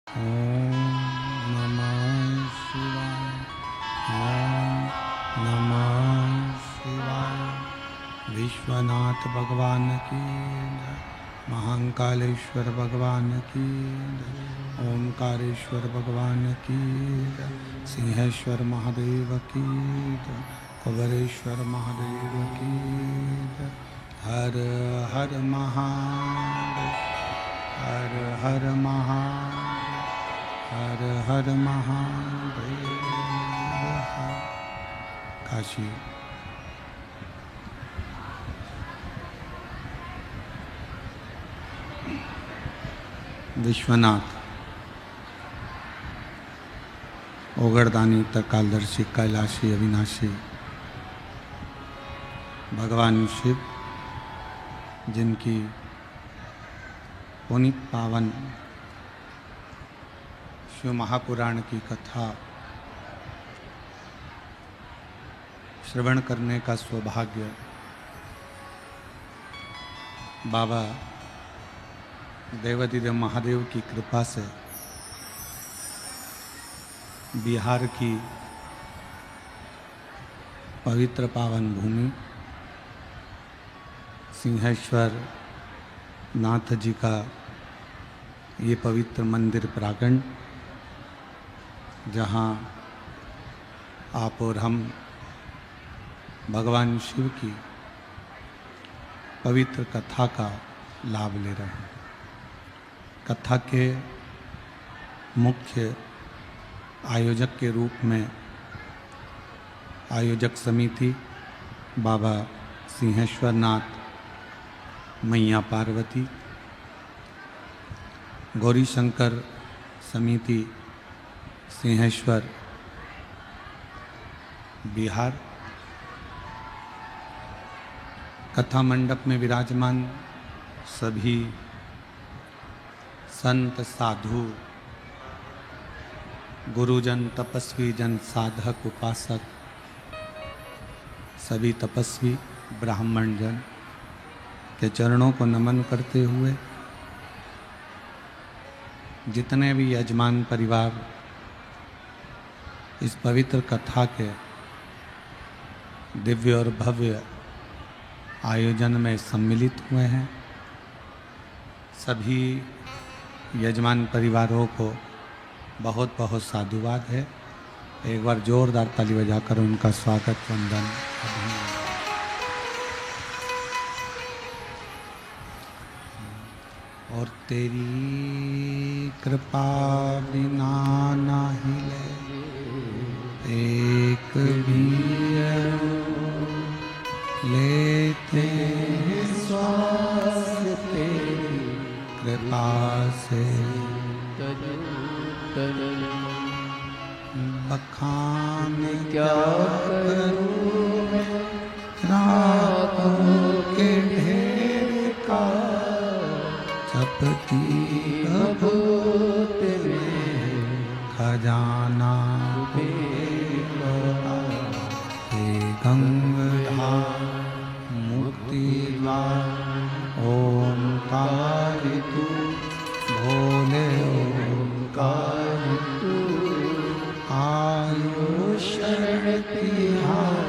ओम नमः शिवाय। ओम नमः शिवाय। विश्वनाथ भगवान की जय। महाकालेश्वर भगवान की जय। ओमकारेश्वर भगवान की जय। सिंहेश्वर महादेव की जय। कुबेरेश्वर महादेव की जय। हर हर महादेव। हर हर महादेव। हर हर महादेव। काशी विश्वनाथ ओगरदानी त्रिकालदर्शी कैलाशी अविनाशी भगवान शिव, जिनकी पुनीत पावन शिव महापुराण की कथा श्रवण करने का सौभाग्य बाबा देवाधिदेव महादेव की कृपा से बिहार की पवित्र पावन भूमि सिंहेश्वर नाथ जी का ये पवित्र मंदिर प्रांगण, जहाँ आप और हम भगवान शिव की पवित्र कथा का लाभ ले रहे हैं। कथा के मुख्य आयोजक के रूप में आयोजक समिति बाबा सिंहेश्वर नाथ, मैया पार्वती, गौरी शंकर समिति सिंहेश्वर बिहार, कथा मंडप में विराजमान सभी संत साधु, गुरुजन, तपस्वी जन, साधक, उपासक, सभी तपस्वी ब्राह्मण जन के चरणों को नमन करते हुए जितने भी यजमान परिवार इस पवित्र कथा के दिव्य और भव्य आयोजन में सम्मिलित हुए हैं, सभी यजमान परिवारों को बहुत बहुत साधुवाद है। एक बार जोरदार ताली बजाकर उनका स्वागत वंदन अभिनंदन। और तेरी कृपा बिना ना हिले एक भी लेते श्वास तेरी कृपा से बखान क्या करूं मैं रातों के ढेर का, चपटी भभूत में खजाना हे गंगाधार मुक्ति द्वार ओंकार तू भोले ओंकार तू आयु शरण तिहार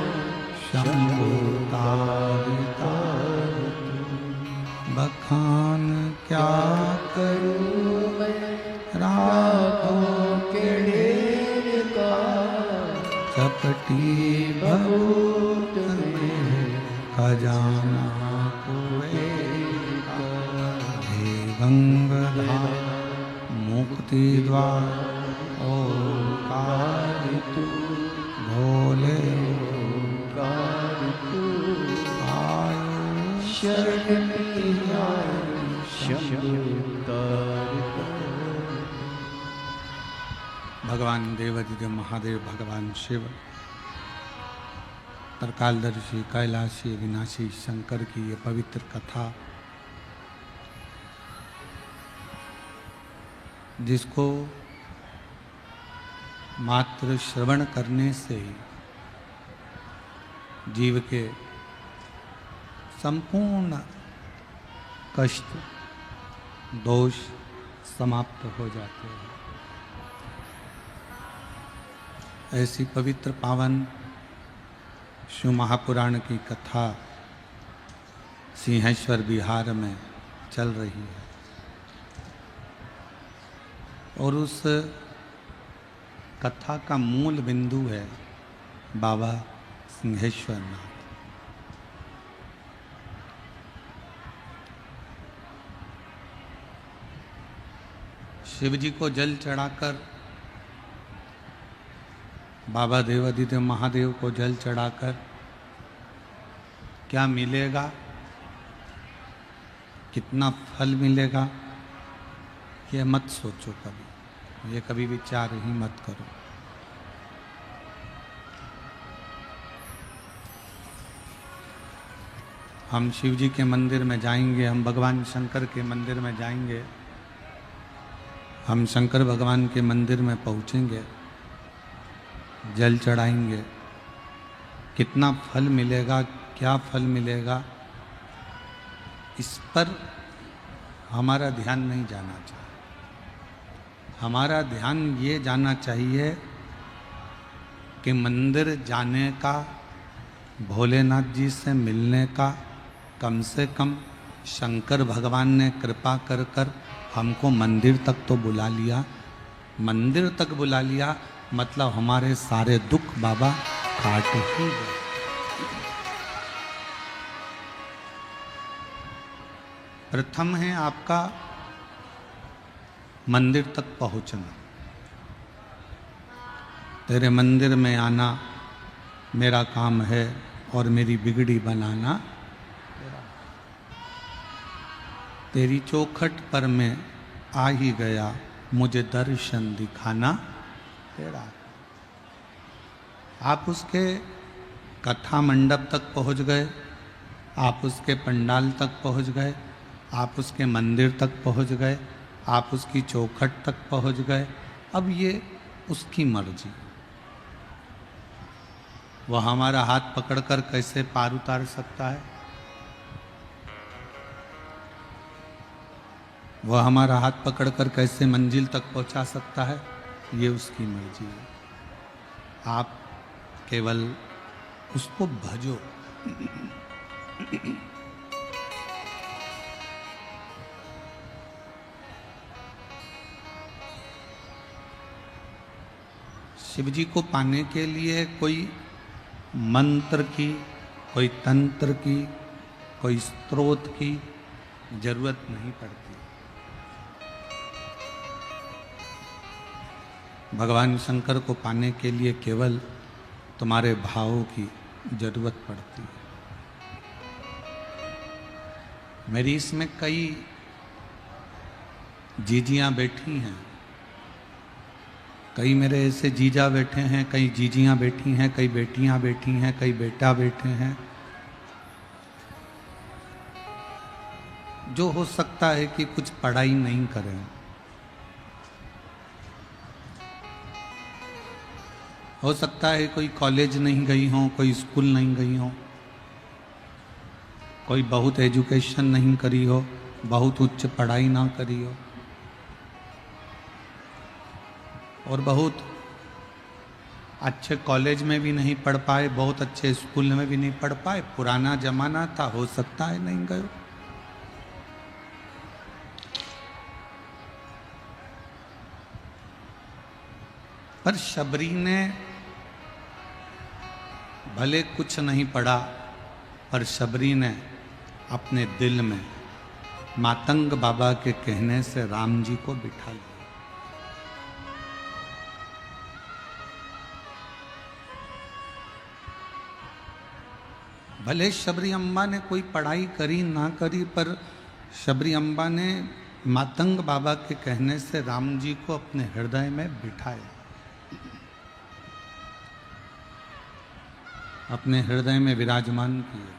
शंभु तारिका बखान क्या करूं मैं रातों के ढेर का, चपटी भभूत में खजाना कुएं का। हे गंगाधार मुक्ति द्वार ओंकार तू भोले ओंकार तू आयु शरण भगवान देवाधिदेव महादेव, भगवान शिव, त्रिकालदर्शी कैलाशी अविनाशी शंकर की ये पवित्र कथा, जिसको मात्र श्रवण करने से ही जीव के संपूर्ण कष्ट दोष समाप्त हो जाते हैं। ऐसी पवित्र पावन शिव महापुराण की कथा सिंहेश्वर बिहार में चल रही है और उस कथा का मूल बिंदु है बाबा सिंहेश्वर नाथ। शिव जी को जल चढ़ाकर, बाबा देवादिदेव महादेव को जल चढ़ाकर क्या मिलेगा, कितना फल मिलेगा, ये मत सोचो कभी, ये कभी विचार ही मत करो। हम शिव जी के मंदिर में जाएंगे, हम भगवान शंकर के मंदिर में जाएंगे, हम शंकर भगवान के मंदिर में पहुंचेंगे, जल चढ़ाएंगे, कितना फल मिलेगा, क्या फल मिलेगा, इस पर हमारा ध्यान नहीं जाना चाहिए। हमारा ध्यान ये जाना चाहिए कि मंदिर जाने का, भोलेनाथ जी से मिलने का, कम से कम शंकर भगवान ने कृपा कर कर हमको मंदिर तक तो बुला लिया। मंदिर तक बुला लिया मतलब हमारे सारे दुख बाबा काट ही गए। प्रथम है आपका मंदिर तक पहुंचना। तेरे मंदिर में आना मेरा काम है और मेरी बिगड़ी बनाना तेरी चौखट पर मैं आ ही गया, मुझे दर्शन दिखाना तेरा। आप उसके कथा मंडप तक पहुंच गए, आप उसके पंडाल तक पहुंच गए, आप उसके मंदिर तक पहुंच गए, आप उसकी चौखट तक पहुंच गए। अब ये उसकी मर्जी, वह हमारा हाथ पकड़कर कैसे पार उतार सकता है, वह हमारा हाथ पकड़कर कैसे मंजिल तक पहुंचा सकता है, ये उसकी मर्जी है। आप केवल उसको भजो। शिव जी को पाने के लिए कोई मंत्र की, कोई तंत्र की, कोई स्त्रोत की जरूरत नहीं पड़ती। भगवान शंकर को पाने के लिए केवल तुम्हारे भावों की जरूरत पड़ती है। मेरी इसमें कई जीजियां बैठी हैं, कई मेरे ऐसे जीजा बैठे हैं, कई जीजियां बैठी हैं, कई बेटियां बैठी हैं, कई बेटा बैठे हैं। जो हो सकता है कि कुछ पढ़ाई नहीं करें, हो सकता है कोई कॉलेज नहीं गई हो, कोई स्कूल नहीं गई हो, कोई बहुत एजुकेशन नहीं करी हो, बहुत उच्च पढ़ाई ना करी हो, और बहुत अच्छे कॉलेज में भी नहीं पढ़ पाए, बहुत अच्छे स्कूल में भी नहीं पढ़ पाए। पुराना जमाना था, हो सकता है नहीं गए। पर शबरी ने भले कुछ नहीं पढ़ा, पर शबरी ने अपने दिल में मातंग बाबा के कहने से राम जी को बिठा लिया। भले शबरी अम्बा ने कोई पढ़ाई करी ना करी, पर शबरी अम्बा ने मातंग बाबा के कहने से राम जी को अपने हृदय में बिठाया, अपने हृदय में विराजमान किए।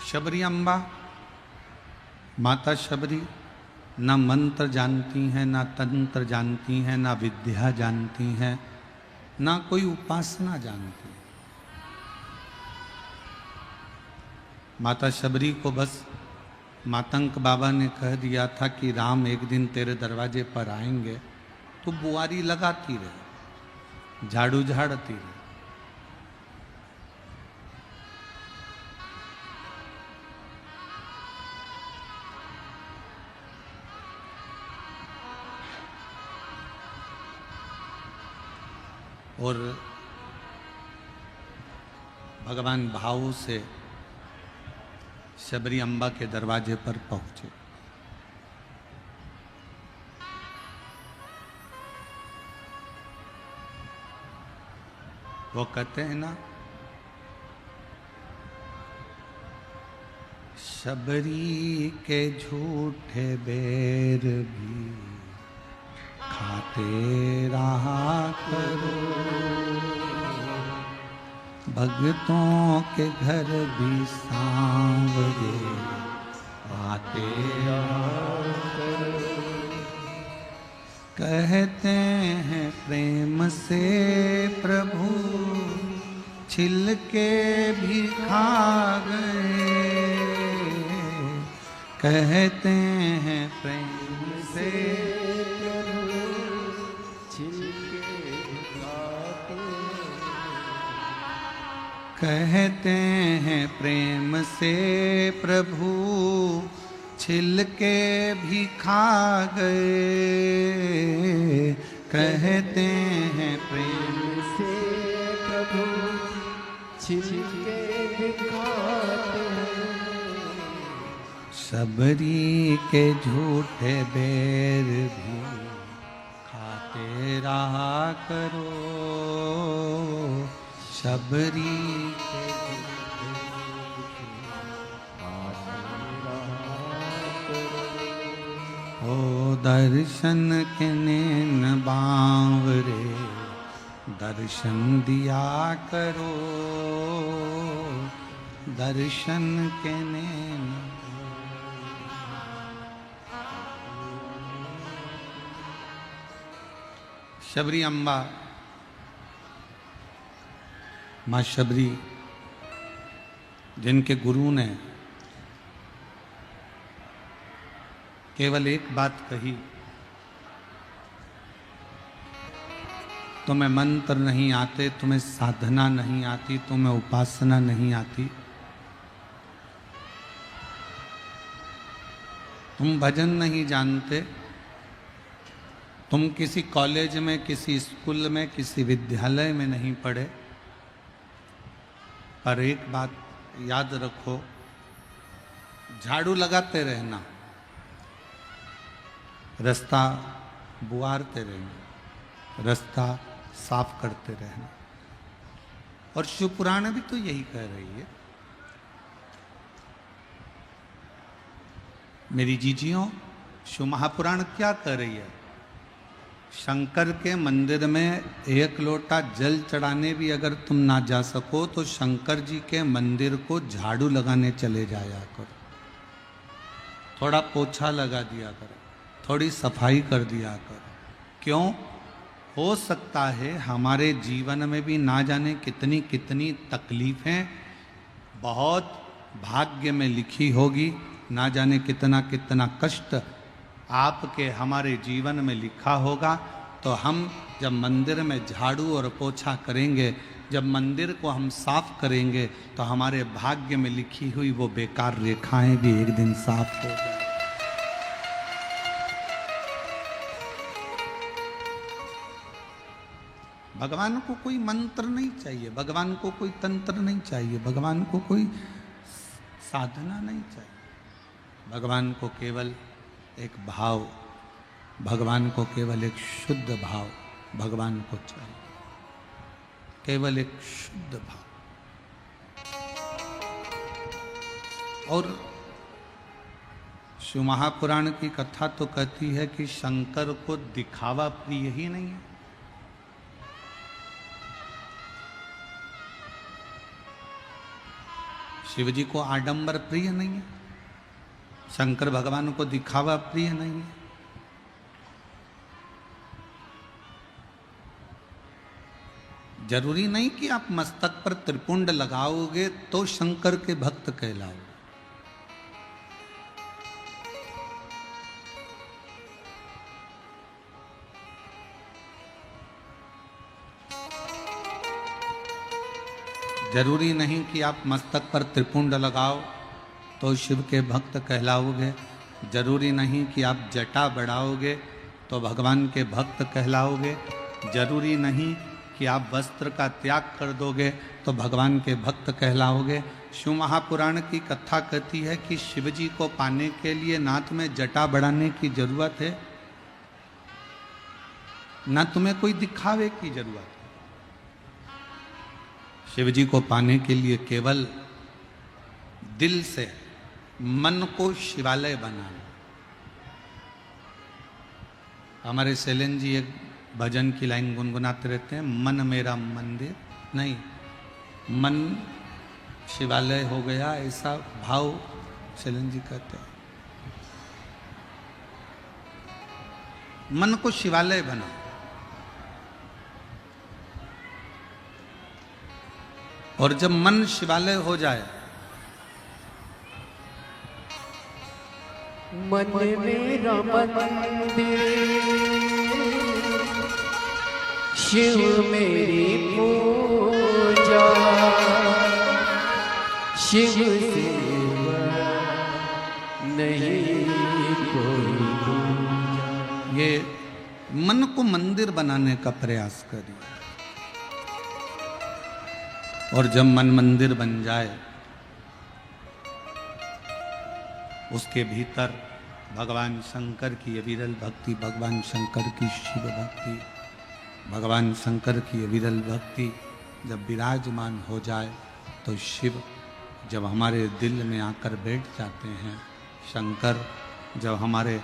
शबरी अम्बा, माता शबरी न मंत्र जानती हैं, ना तंत्र जानती हैं, ना विद्या जानती हैं, ना कोई उपासना जानती। माता शबरी को बस मातंग बाबा ने कह दिया था कि राम एक दिन तेरे दरवाजे पर आएंगे, तो बुआरी लगाती रहे, झाड़ू झाड़ती रहे। और भगवान भाव से शबरी अम्बा के दरवाजे पर पहुंचे। वो कहते हैं ना, शबरी के झूठे बेर भी खाते रहा करो, भक्तों के घर भी सांवरे आते रहा करो। कहते हैं प्रेम से प्रभु छिल के भी खा गए, कहते हैं प्रेम से कहते हैं प्रेम से प्रभु छिल के भी खा गए, कहते हैं प्रेम से प्रभु छिल के भी खाते हैं। शबरी के झूठे बेर भी खाते रहा करो, शबरी के ओ दर्शन के नैन बांवरे दर्शन दिया करो, दर्शन के नैन। शबरी अम्बा माँ शबरी, जिनके गुरु ने केवल एक बात कही, तुम्हें मंत्र नहीं आते, तुम्हें साधना नहीं आती, तुम्हें उपासना नहीं आती, तुम भजन नहीं जानते, तुम किसी कॉलेज में, किसी स्कूल में, किसी विद्यालय में नहीं पढ़े, पर एक बात याद रखो, झाड़ू लगाते रहना, रास्ता बुआरते रहना, रास्ता साफ करते रहना। और शिव पुराण भी तो यही कह रही है। मेरी जीजियों, शिव महापुराण क्या कह रही है? शंकर के मंदिर में एक लोटा जल चढ़ाने भी अगर तुम ना जा सको तो शंकर जी के मंदिर को झाड़ू लगाने चले जाया करो, थोड़ा पोछा लगा दिया करो, थोड़ी सफाई कर दिया करो। क्यों? हो सकता है हमारे जीवन में भी ना जाने कितनी कितनी तकलीफें बहुत भाग्य में लिखी होगी, ना जाने कितना कितना कष्ट आपके हमारे जीवन में लिखा होगा। तो हम जब मंदिर में झाड़ू और पोछा करेंगे, जब मंदिर को हम साफ करेंगे, तो हमारे भाग्य में लिखी हुई वो बेकार रेखाएं भी एक दिन साफ हो जाए। भगवान को कोई मंत्र नहीं चाहिए, भगवान को कोई तंत्र नहीं चाहिए, भगवान को कोई साधना नहीं चाहिए। भगवान को केवल एक भाव, भगवान को केवल एक शुद्ध भाव भगवान को चाहिए, केवल एक शुद्ध भाव। और शिव महापुराण की कथा तो कहती है कि शंकर को दिखावा प्रिय ही नहीं है। शिव जी को आडंबर प्रिय नहीं है, शंकर भगवान को दिखावा प्रिय नहीं है। जरूरी नहीं कि आप मस्तक पर त्रिपुंड लगाओगे तो शंकर के भक्त कहलाओगे। जरूरी नहीं कि आप मस्तक पर त्रिपुंड लगाओ तो शिव के भक्त कहलाओगे। जरूरी नहीं कि आप जटा बढ़ाओगे तो भगवान के भक्त कहलाओगे। जरूरी नहीं कि आप वस्त्र का त्याग कर दोगे तो भगवान के भक्त कहलाओगे। शिव महापुराण की कथा कहती है कि शिव जी को पाने के लिए ना तुम्हें जटा बढ़ाने की जरूरत है, ना तुम्हें कोई दिखावे की जरूरत है। शिव जी को पाने के लिए केवल दिल से मन को शिवालय बनाना। हमारे शैलेंद्र जी एक भजन की लाइन गुनगुनाते रहते हैं, मन मेरा मंदिर नहीं, मन शिवालय हो गया, ऐसा भाव शैलेंद्र जी कहते हैं। मन को शिवालय बना। और जब मन शिवालय हो जाए, मन मेरा मंदिर, शिव मेरी पूजा, शिव सेवा नहीं कोई दूजा। ये मन को मंदिर बनाने का प्रयास करिए। और जब मन मंदिर बन जाए, उसके भीतर भगवान शंकर की अविरल भक्ति, भगवान शंकर की शिव भक्ति, भगवान शंकर की अविरल भक्ति जब विराजमान हो जाए तो शिव जब हमारे दिल में आकर बैठ जाते हैं, शंकर जब हमारे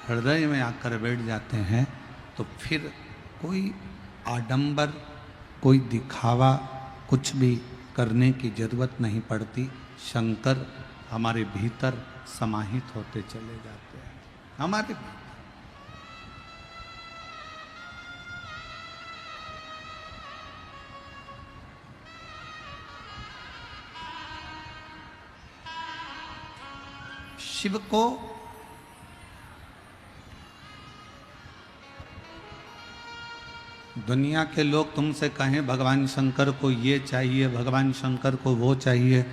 हृदय में आकर बैठ जाते हैं, तो फिर कोई आडंबर, कोई दिखावा, कुछ भी करने की जरूरत नहीं पड़ती। शंकर हमारे भीतर समाहित होते चले जाते हैं, हमारे भीतर। शिव को दुनिया के लोग तुमसे कहें भगवान शंकर को ये चाहिए, भगवान शंकर को वो चाहिए,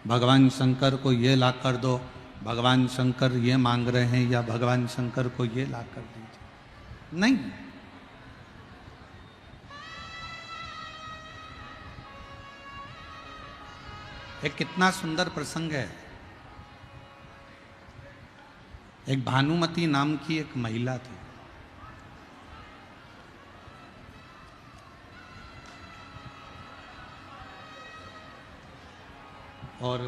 भगवान शंकर को ये ला कर दो, भगवान शंकर ये मांग रहे हैं, या भगवान शंकर को ये ला कर दीजिए, नहीं। एक कितना सुंदर प्रसंग है। एक भानुमति नाम की एक महिला थी। और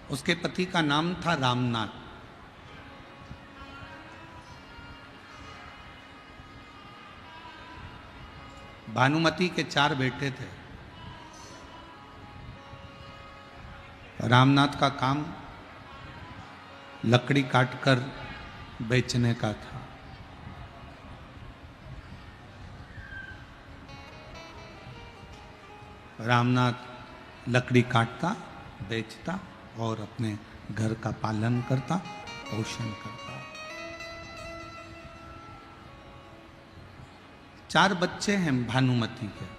उसके पति का नाम था रामनाथ। भानुमति के 4 बेटे थे। रामनाथ का काम लकड़ी काटकर बेचने का था। रामनाथ लकड़ी काटता, बेचता और अपने घर का पालन करता, पोषण करता। 4 बच्चे हैं भानुमति के।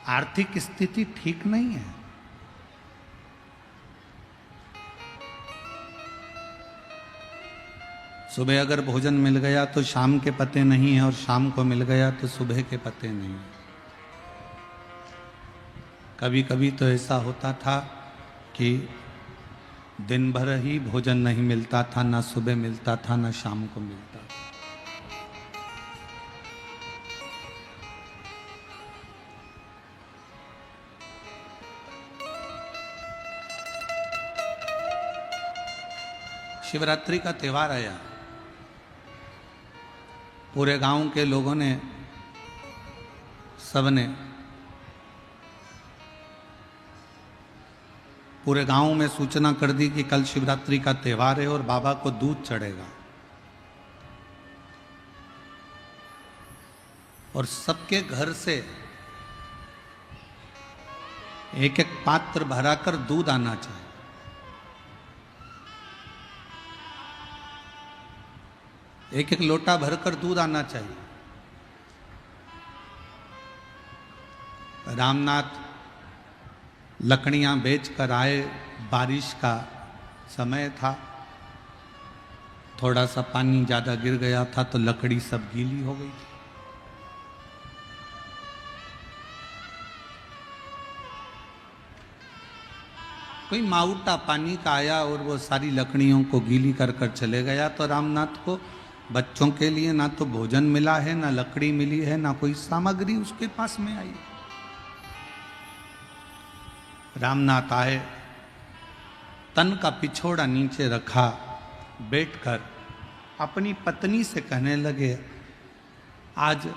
आर्थिक स्थिति ठीक नहीं है। सुबह अगर भोजन मिल गया तो शाम के पते नहीं है, और शाम को मिल गया तो सुबह के पते नहीं है। कभी कभी तो ऐसा होता था कि दिन भर ही भोजन नहीं मिलता था, ना सुबह मिलता था, ना शाम को मिलता था। शिवरात्रि का त्योहार आया। पूरे गांव के लोगों ने, सबने, पूरे गांव में सूचना कर दी कि कल शिवरात्रि का त्योहार है और बाबा को दूध चढ़ेगा। और सबके घर से एक एक पात्र भराकर दूध आना चाहिए। एक एक लोटा भरकर दूध आना चाहिए। रामनाथ लकड़ियां बेचकर आए, बारिश का समय था, थोड़ा सा पानी ज्यादा गिर गया था तो लकड़ी सब गीली हो गई थी। कोई माउटा पानी का आया और वो सारी लकड़ियों को गीली कर कर चले गया। तो रामनाथ को बच्चों के लिए ना तो भोजन मिला है, ना लकड़ी मिली है, ना कोई सामग्री उसके पास में आई। रामनाथ आए, तन का पिछोड़ा नीचे रखा, बैठकर अपनी पत्नी से कहने लगे, आज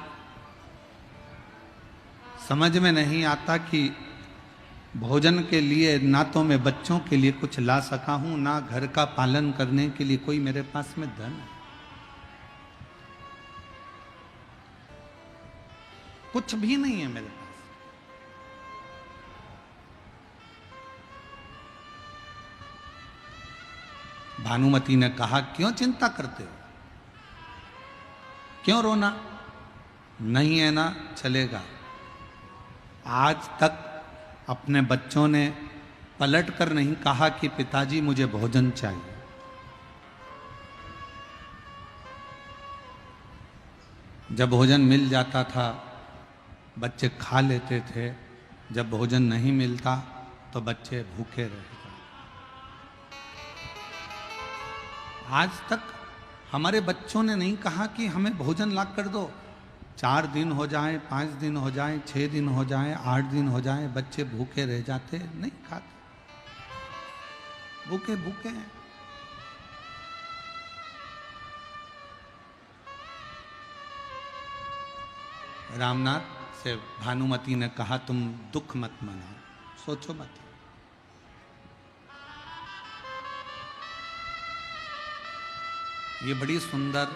समझ में नहीं आता कि भोजन के लिए ना तो मैं बच्चों के लिए कुछ ला सका हूं, ना घर का पालन करने के लिए कोई मेरे पास में धन है, कुछ भी नहीं है मेरे पास। भानुमति ने कहा, क्यों चिंता करते हो, क्यों रोना, नहीं है ना चलेगा। आज तक अपने बच्चों ने पलट कर नहीं कहा कि पिताजी मुझे भोजन चाहिए। जब भोजन मिल जाता था बच्चे खा लेते थे, जब भोजन नहीं मिलता तो बच्चे भूखे रहते। आज तक हमारे बच्चों ने नहीं कहा कि हमें भोजन ला कर दो। 4 दिन हो जाए, 5 दिन हो जाए, 6 दिन हो जाए, 8 दिन हो जाए, बच्चे भूखे रह जाते, नहीं खाते, भूखे भूखे हैं। रामनाथ से भानुमति ने कहा, तुम दुख मत मनाओ, सोचो मत। ये बड़ी सुंदर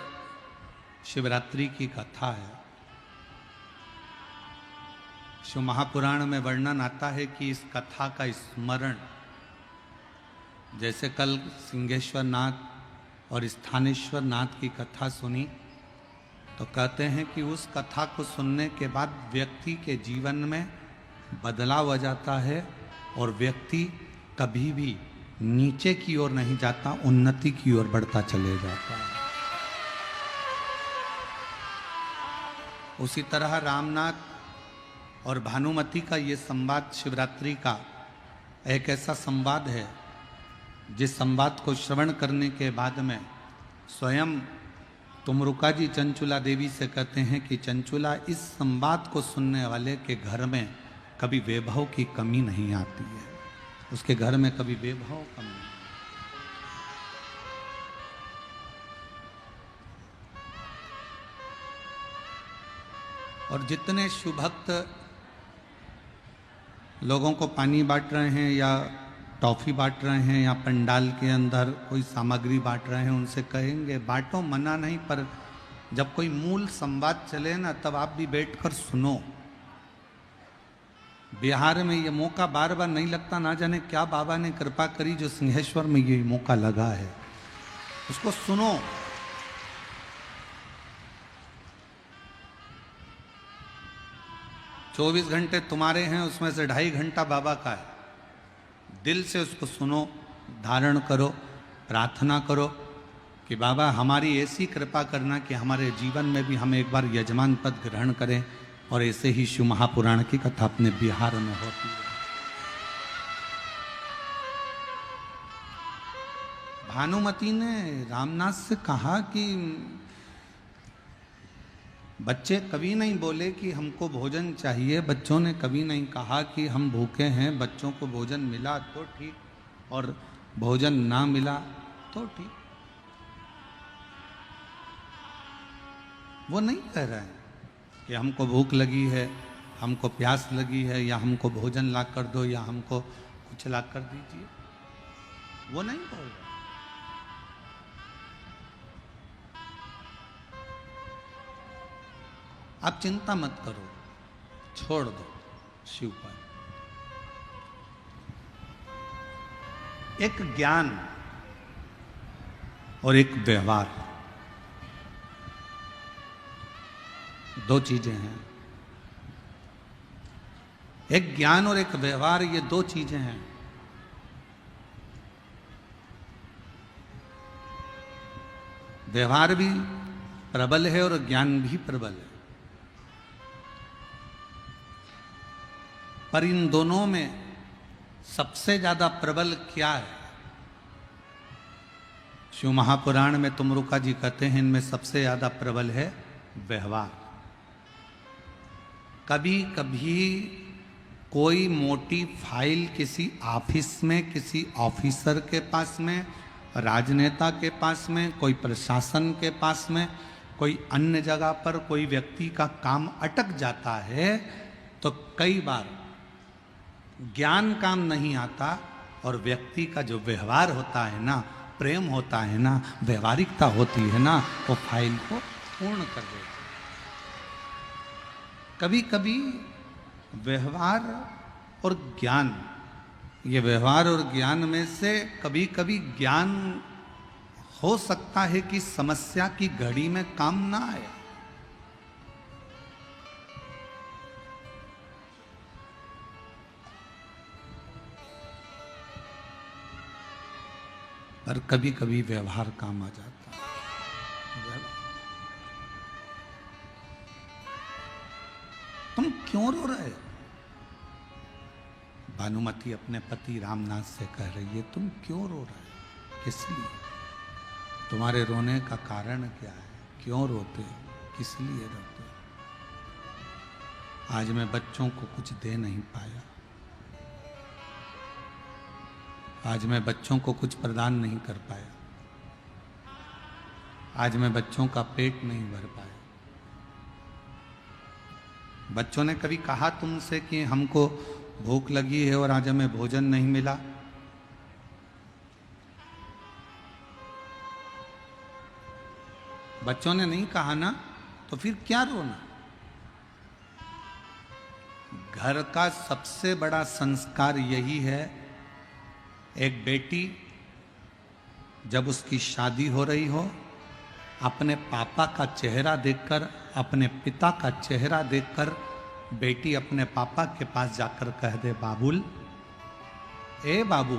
शिवरात्रि की कथा है। शिव महापुराण में वर्णन आता है कि इस कथा का स्मरण, जैसे कल सिंहेश्वर नाथ और स्थानेश्वर नाथ की कथा सुनी, तो कहते हैं कि उस कथा को सुनने के बाद व्यक्ति के जीवन में बदलाव आ जाता है और व्यक्ति कभी भी नीचे की ओर नहीं जाता, उन्नति की ओर बढ़ता चले जाता है। उसी तरह रामनाथ और भानुमति का ये संवाद शिवरात्रि का एक ऐसा संवाद है जिस संवाद को श्रवण करने के बाद में स्वयं तुमरुका जी चंचुला देवी से कहते हैं कि चंचुला, इस संवाद को सुनने वाले के घर में कभी वैभव की कमी नहीं आती है, उसके घर में कभी वैभव कम नहीं। और जितने शुभक्त लोगों को पानी बांट रहे हैं या टॉफी बांट रहे हैं या पंडाल के अंदर कोई सामग्री बांट रहे हैं, उनसे कहेंगे बांटो, मना नहीं, पर जब कोई मूल संवाद चले ना तब आप भी बैठकर सुनो। बिहार में ये मौका बार बार नहीं लगता, ना जाने क्या बाबा ने कृपा करी जो सिंहेश्वर में ये मौका लगा है, उसको सुनो। चौबीस घंटे तुम्हारे हैं, उसमें से 2.5 घंटा बाबा का है। दिल से उसको सुनो, धारण करो, प्रार्थना करो कि बाबा हमारी ऐसी कृपा करना कि हमारे जीवन में भी हम एक बार यजमान पद ग्रहण करें। और ऐसे ही शिव महापुराण की कथा अपने बिहार में होती है। भानुमति ने रामनाथ से कहा कि बच्चे कभी नहीं बोले कि हमको भोजन चाहिए, बच्चों ने कभी नहीं कहा कि हम भूखे हैं, बच्चों को भोजन मिला तो ठीक और भोजन ना मिला तो ठीक। वो नहीं कह रहा है कि हमको भूख लगी है, हमको प्यास लगी है, या हमको भोजन ला कर दो, या हमको कुछ ला कर दीजिए, वो नहीं बोल रहा। आप चिंता मत करो, छोड़ दो शिव पर। एक ज्ञान और एक व्यवहार, दो चीजें हैं, एक ज्ञान और एक व्यवहार, ये दो चीजें हैं। व्यवहार भी प्रबल है और ज्ञान भी प्रबल है, पर इन दोनों में सबसे ज्यादा प्रबल क्या है? शिव महापुराण में तुमरुका जी कहते हैं इनमें सबसे ज्यादा प्रबल है व्यवहार। कभी कभी कोई मोटी फाइल किसी ऑफिस में, किसी ऑफिसर के पास में, राजनेता के पास में, कोई प्रशासन के पास में, कोई अन्य जगह पर कोई व्यक्ति का काम अटक जाता है तो कई बार ज्ञान काम नहीं आता और व्यक्ति का जो व्यवहार होता है ना, प्रेम होता है ना, व्यवहारिकता होती है ना, वो फाइल को पूर्ण कर देती है। कभी कभी व्यवहार और ज्ञान, ये व्यवहार और ज्ञान में से कभी कभी ज्ञान हो सकता है कि समस्या की घड़ी में काम ना आए, पर कभी कभी व्यवहार काम आ जाता है। तुम क्यों रो रहे हो? भानुमति अपने पति रामनाथ से कह रही है, तुम क्यों रो रहे हो? किस लिए? तुम्हारे रोने का कारण क्या है? क्यों रोते हो? किस लिए रोते हो? आज मैं बच्चों को कुछ दे नहीं पाया, आज मैं बच्चों को कुछ प्रदान नहीं कर पाया, आज मैं बच्चों का पेट नहीं भर पाया। बच्चों ने कभी कहा तुमसे कि हमको भूख लगी है और आज हमें भोजन नहीं मिला? बच्चों ने नहीं कहा ना, तो फिर क्या रोना? घर का सबसे बड़ा संस्कार यही है, एक बेटी जब उसकी शादी हो रही हो, अपने पापा का चेहरा देखकर, अपने पिता का चेहरा देखकर बेटी अपने पापा के पास जाकर कह दे, बाबुल, ए बाबू,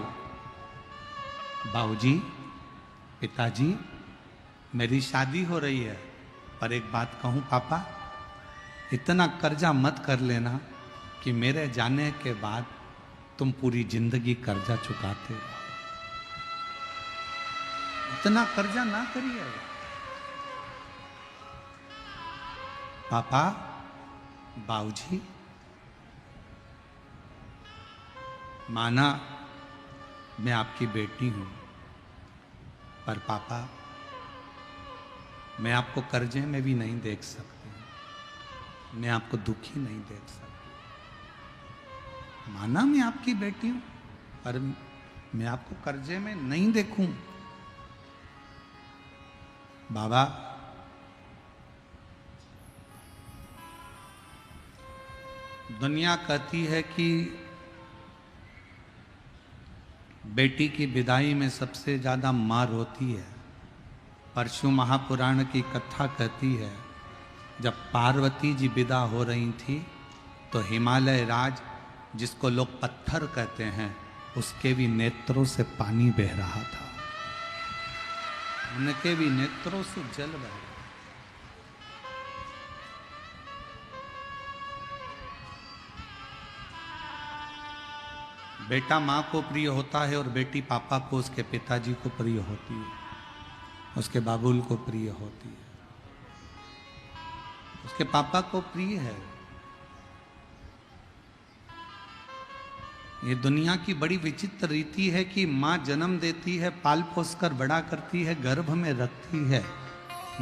बाबूजी, पिताजी, मेरी शादी हो रही है, पर एक बात कहूं पापा, इतना कर्जा मत कर लेना कि मेरे जाने के बाद तुम पूरी जिंदगी कर्जा चुकाते रहो। इतना कर्जा ना करिए पापा, बाबूजी। माना मैं आपकी बेटी हूं, पर पापा मैं आपको कर्जे में भी नहीं देख सकती, मैं आपको दुखी नहीं देख सकती। माना मैं आपकी बेटी हूं, पर मैं आपको कर्जे में नहीं देखूं। बाबा, दुनिया कहती है कि बेटी की विदाई में सबसे ज्यादा मार होती है, पर शिव महापुराण की कथा कहती है जब पार्वती जी विदा हो रही थी तो हिमालय राज, जिसको लोग पत्थर कहते हैं, उसके भी नेत्रों से पानी बह रहा था, उनके भी नेत्रों से जल बह रहा। बेटा माँ को प्रिय होता है और बेटी पापा को, उसके पिताजी को प्रिय होती है, उसके बाबुल को प्रिय होती है, उसके पापा को प्रिय है। ये दुनिया की बड़ी विचित्र रीति है कि माँ जन्म देती है, पाल पोस कर बड़ा करती है, गर्भ में रखती है,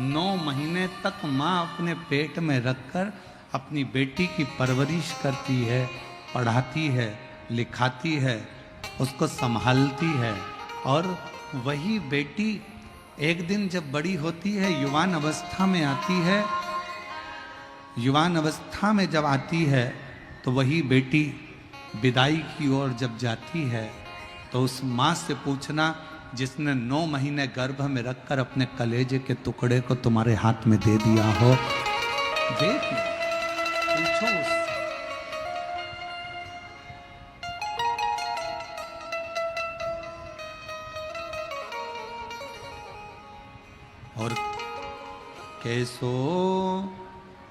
9 महीने तक माँ अपने पेट में रखकर अपनी बेटी की परवरिश करती है, पढ़ाती है, लिखाती है, उसको संभालती है। और वही बेटी एक दिन जब बड़ी होती है, युवान अवस्था में आती है, युवान अवस्था में जब आती है तो वही बेटी विदाई की ओर जब जाती है तो उस माँ से पूछना जिसने 9 महीने गर्भ में रखकर अपने कलेजे के टुकड़े को तुम्हारे हाथ में दे दिया हो, बेटी पूछो उससे। और कैसो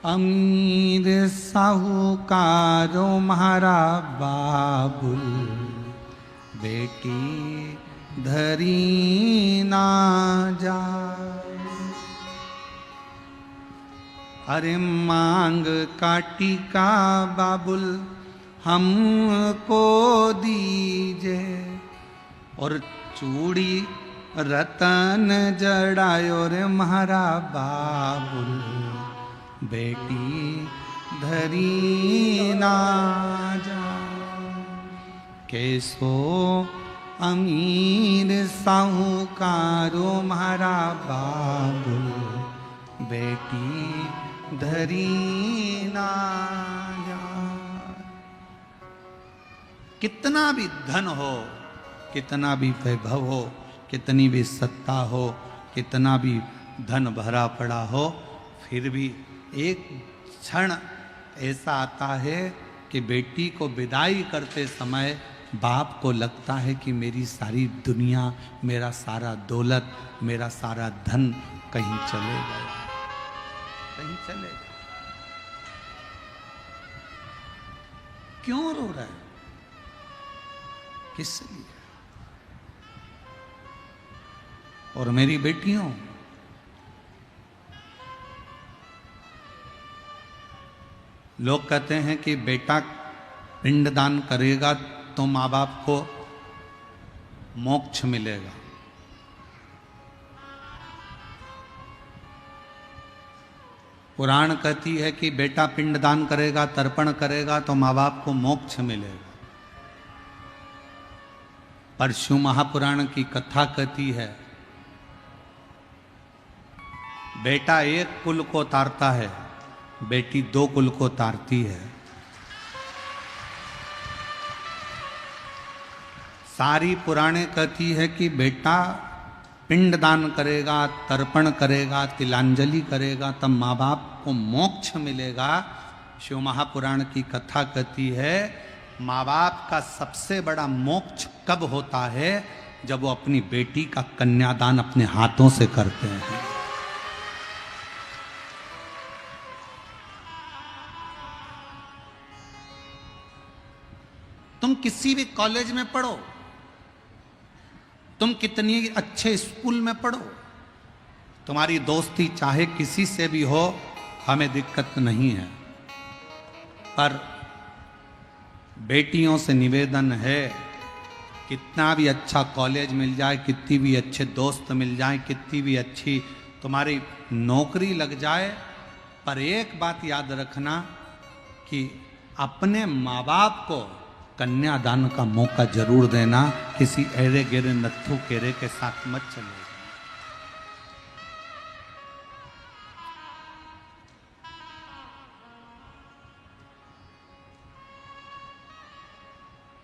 अमीर साहूकारो म्हारा बाबुल, बेटी धरी ना जाए। अरे मांग काटी का बाबुल हमको दीजे, और चूड़ी रतन जड़ायो रे म्हारा बाबुल, बेटी धरी ना जाए। कैसो अमीर साहूकारो म्हारा बाबुल, बेटी धरी ना जाए। कितना भी धन हो, कितना भी वैभव हो, कितनी भी सत्ता हो, कितना भी धन भरा पड़ा हो, फिर भी एक क्षण ऐसा आता है कि बेटी को विदाई करते समय बाप को लगता है कि मेरी सारी दुनिया, मेरा सारा दौलत, मेरा सारा धन कहीं चले गया, कहीं चले गया। क्यों रो रहा है? किस लिए? और मेरी बेटियों, लोग कहते हैं कि बेटा पिंडदान करेगा तो माँ बाप को मोक्ष मिलेगा। पुराण कहती है कि बेटा पिंडदान करेगा, तर्पण करेगा तो माँ बाप को मोक्ष मिलेगा। पर शिव महापुराण की कथा कहती है बेटा एक कुल को तारता है, बेटी दो कुल को तारती है। सारी पुराणे कहती है कि बेटा पिंडदान करेगा, तर्पण करेगा, तिलांजलि करेगा, तब माँ बाप को मोक्ष मिलेगा। शिव महापुराण की कथा कहती है माँ बाप का सबसे बड़ा मोक्ष कब होता है? जब वो अपनी बेटी का कन्यादान अपने हाथों से करते हैं। तुम किसी भी कॉलेज में पढ़ो, तुम कितनी अच्छे स्कूल में पढ़ो, तुम्हारी दोस्ती चाहे किसी से भी हो, हमें दिक्कत नहीं है। पर बेटियों से निवेदन है, कितना भी अच्छा कॉलेज मिल जाए, कितनी भी अच्छे दोस्त मिल जाए, कितनी भी अच्छी तुम्हारी नौकरी लग जाए, पर एक बात याद रखना कि अपने माँ बाप को कन्यादान का मौका जरूर देना। किसी एरे गेरे नत्थु केरे के साथ मत चले।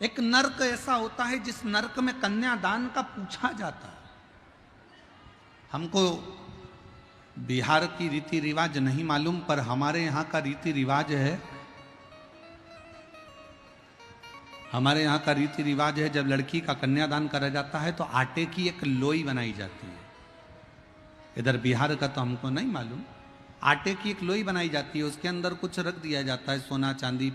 एक नर्क ऐसा होता है जिस नर्क में कन्यादान का पूछा जाता है। हमको बिहार की रीति रिवाज नहीं मालूम, पर हमारे यहाँ का रीति रिवाज है, हमारे यहाँ का रीति रिवाज है, जब लड़की का कन्यादान करा जाता है तो आटे की एक लोई बनाई जाती है। इधर बिहार का तो हमको नहीं मालूम। आटे की एक लोई बनाई जाती है, उसके अंदर कुछ रख दिया जाता है, सोना चांदी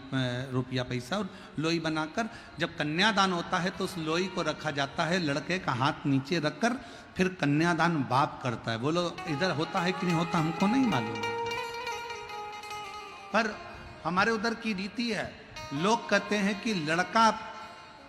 रुपया पैसा, और लोई बनाकर जब कन्यादान होता है तो उस लोई को रखा जाता है, लड़के का हाथ नीचे रखकर फिर कन्यादान बाप करता है। बोलो इधर होता है कि नहीं होता, हमको नहीं मालूम, पर हमारे उधर की रीति है। लोग कहते हैं कि लड़का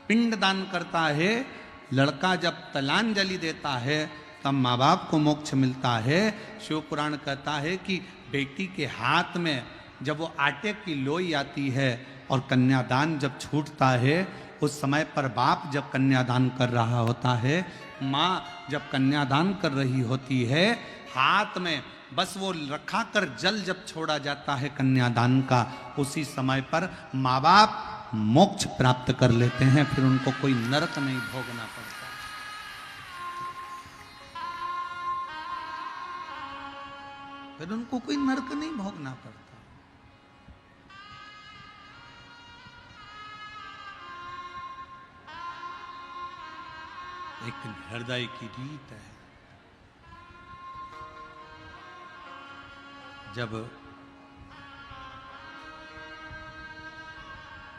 पिंड दान करता है, लड़का जब तलांजलि देता है तब माँ बाप को मोक्ष मिलता है। शिव पुराण कहता है कि बेटी के हाथ में जब वो आटे की लोई आती है और कन्यादान जब छूटता है, उस समय पर बाप जब कन्यादान कर रहा होता है, माँ जब कन्यादान कर रही होती है, हाथ में बस वो रखा कर जल जब छोड़ा जाता है कन्यादान का, उसी समय पर माँ बाप मोक्ष प्राप्त कर लेते हैं, फिर उनको कोई नरक नहीं भोगना पड़ता। फिर उनको कोई नरक नहीं भोगना पड़ता। एक हृदय की रीत है। जब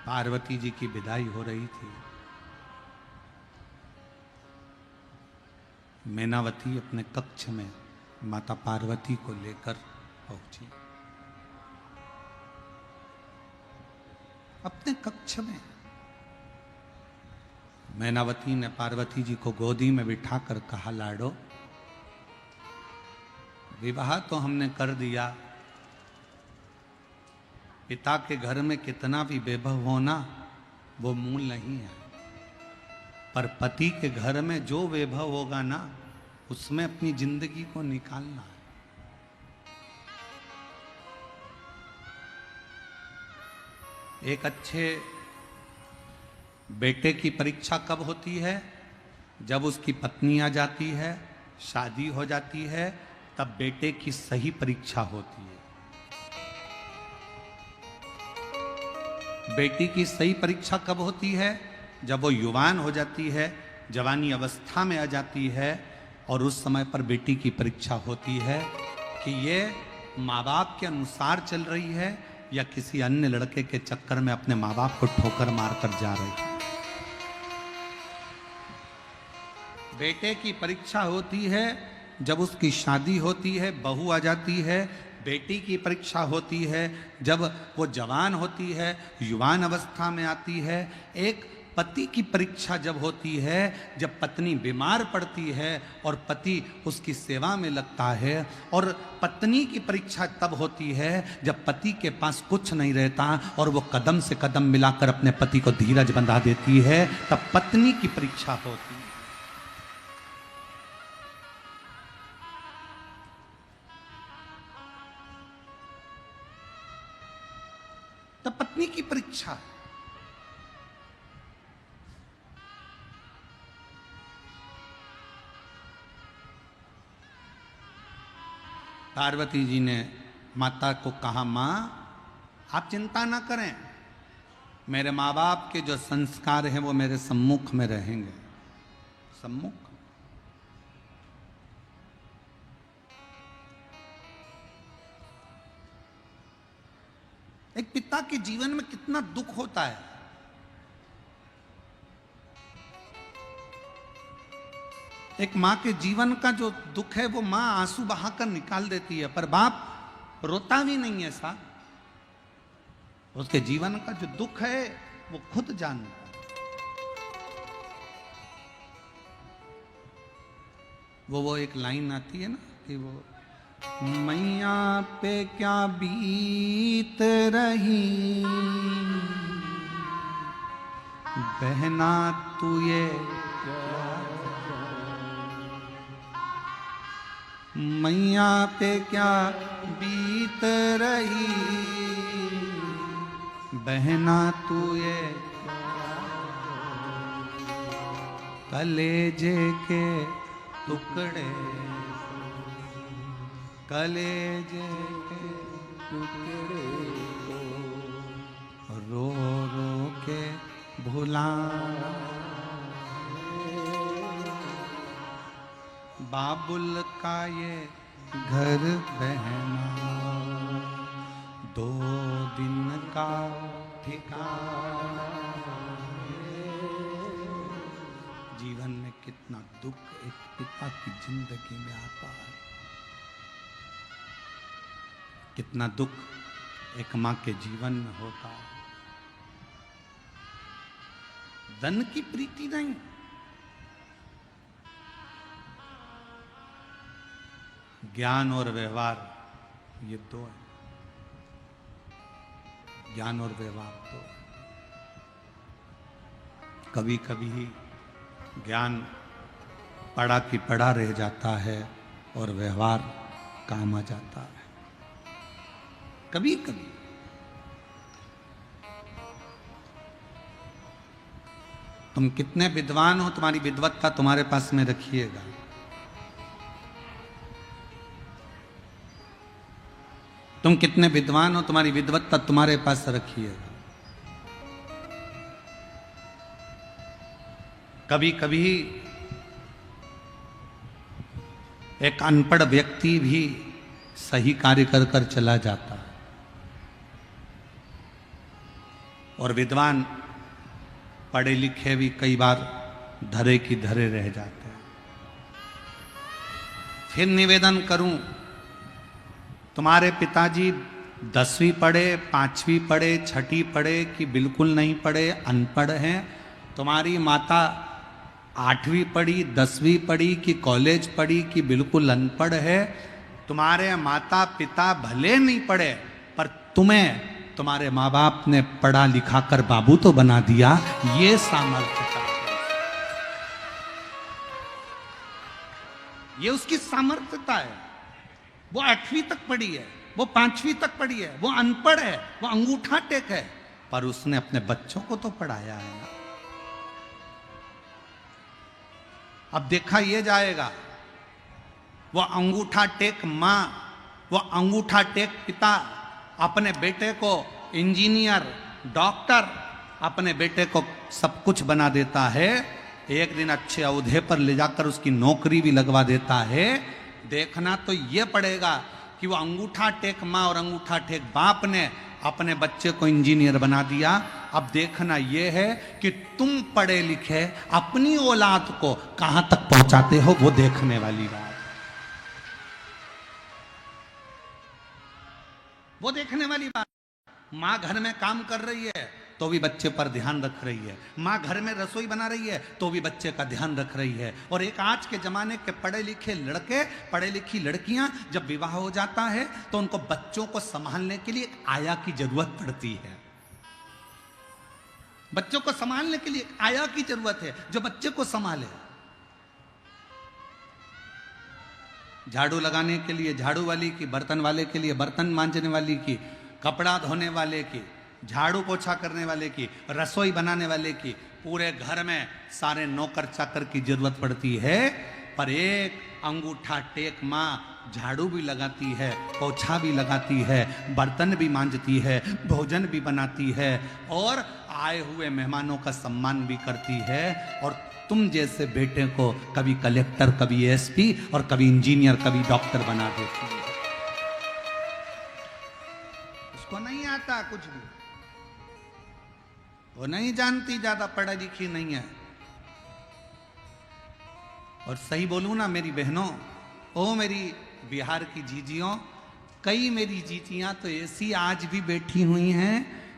पार्वती जी की विदाई हो रही थी, मैनावती अपने कक्ष में माता पार्वती को लेकर पहुंची। अपने कक्ष में मैनावती ने पार्वती जी को गोदी में बिठाकर कहा, लाडो, विवाह तो हमने कर दिया, पिता के घर में कितना भी वैभव होना वो मूल नहीं है, पर पति के घर में जो वैभव होगा ना, उसमें अपनी जिंदगी को निकालना है। एक अच्छे बेटे की परीक्षा कब होती है? जब उसकी पत्नी आ जाती है, शादी हो जाती है, तब बेटे की सही परीक्षा होती है। बेटी की सही परीक्षा कब होती है? जब वो युवान हो जाती है, जवानी अवस्था में आ जाती है, और उस समय पर बेटी की परीक्षा होती है कि ये माँ बाप के अनुसार चल रही है या किसी अन्य लड़के के चक्कर में अपने माँ बाप को ठोकर मारकर जा रही है। बेटे की परीक्षा होती है जब उसकी शादी होती है, बहू आ जाती है। बेटी की परीक्षा होती है जब वो जवान होती है, युवान अवस्था में आती है। एक पति की परीक्षा जब होती है, जब पत्नी बीमार पड़ती है और पति उसकी सेवा में लगता है। और पत्नी की परीक्षा तब होती है जब पति के पास कुछ नहीं रहता और वो कदम से कदम मिलाकर अपने पति को धीरज बंधा देती है, तब पत्नी की परीक्षा होती है। तब पत्नी की परीक्षा है। पार्वती जी ने माता को कहा, मां, आप चिंता ना करें, मेरे माँ बाप के जो संस्कार हैं वो मेरे सम्मुख में रहेंगे। सम्मुख? एक पिता के जीवन में कितना दुख होता है। एक मां के जीवन का जो दुख है वो मां आंसू बहाकर निकाल देती है, पर बाप रोता भी नहीं है साहब। उसके जीवन का जो दुख है वो खुद जानता है। वो एक लाइन आती है ना कि वो मैया पे क्या बीत रही, बहना तू ये मैया पे क्या बीत रही, बहना तू ये कलेजे के टुकड़े, कलेजे के टुकड़े को रो रो के भुला, बाबुल का ये घर बहना 2 दिन का ठिकाना। जीवन में कितना दुख एक पिता की जिंदगी में आता है, कितना दुख एक मां के जीवन में होता है। धन की प्रीति नहीं, ज्ञान और व्यवहार, ये 2 है। ज्ञान और व्यवहार तो कभी कभी ज्ञान पढ़ा की पढ़ा रह जाता है और व्यवहार काम आ जाता है। कभी कभी तुम कितने विद्वान हो, तुम्हारी विद्वत्ता तुम्हारे पास में रखिएगा। तुम कितने विद्वान हो, तुम्हारी विद्वत्ता तुम्हारे पास रखिएगा। कभी कभी एक अनपढ़ व्यक्ति भी सही कार्य कर कर चला जाता है और विद्वान पढ़े लिखे भी कई बार धरे की धरे रह जाते हैं। फिर निवेदन करूं, तुम्हारे पिताजी 10वीं पढ़े, 5वीं पढ़े, 6ठी पढ़े कि बिल्कुल नहीं पढ़े, अनपढ़ हैं। तुम्हारी माता 8वीं पढ़ी, 10वीं पढ़ी कि कॉलेज पढ़ी कि बिल्कुल अनपढ़ है। तुम्हारे माता पिता भले नहीं पढ़े पर तुम्हें तुम्हारे माँ बाप ने पढ़ा लिखा कर बाबू तो बना दिया। ये सामर्थ्यता है, ये उसकी सामर्थ्यता है। वो 8वीं तक पढ़ी है, वो 5वीं तक पढ़ी है, वो अनपढ़ है, वो अंगूठा टेक है, पर उसने अपने बच्चों को तो पढ़ाया है ना। अब देखा ये जाएगा, वो अंगूठा टेक मां, वो अंगूठा टेक पिता अपने बेटे को इंजीनियर, डॉक्टर, अपने बेटे को सब कुछ बना देता है। एक दिन अच्छे औहदे पर ले जाकर उसकी नौकरी भी लगवा देता है। देखना तो ये पड़ेगा कि वो अंगूठा टेक मां और अंगूठा टेक बाप ने अपने बच्चे को इंजीनियर बना दिया। अब देखना यह है कि तुम पढ़े लिखे अपनी औलाद को कहां तक पहुंचाते हो, वो देखने वाली बात, वो देखने वाली बात। मां घर में काम कर रही है तो भी बच्चे पर ध्यान रख रही है, माँ घर में रसोई बना रही है तो भी बच्चे का ध्यान रख रही है। और एक आज के जमाने के पढ़े लिखे लड़के, पढ़े लिखी लड़कियां जब विवाह हो जाता है तो उनको बच्चों को संभालने के लिए एक आया की जरूरत पड़ती है। बच्चों को संभालने के लिए एक आया की जरूरत है जो बच्चे को संभाले। झाड़ू लगाने के लिए झाड़ू वाली की, बर्तन वाले के लिए बर्तन मांजने वाली की, कपड़ा धोने वाले की, झाड़ू पोछा करने वाले की, रसोई बनाने वाले की, पूरे घर में सारे नौकर चाकर की जरूरत पड़ती है। पर एक अंगूठा टेक माँ झाड़ू भी लगाती है, पोछा भी लगाती है, बर्तन भी मांजती है, भोजन भी बनाती है और आए हुए मेहमानों का सम्मान भी करती है। और तुम जैसे बेटे को कभी कलेक्टर, कभी एसपी और कभी इंजीनियर, कभी डॉक्टर बना देती है। उसको नहीं आता कुछ भी, वो नहीं जानती, ज्यादा पढ़ा लिखी नहीं है। और सही बोलूं ना मेरी बहनों, ओ मेरी बिहार की जीजियों, कई मेरी जीजियां तो ऐसी आज भी बैठी हुई हैं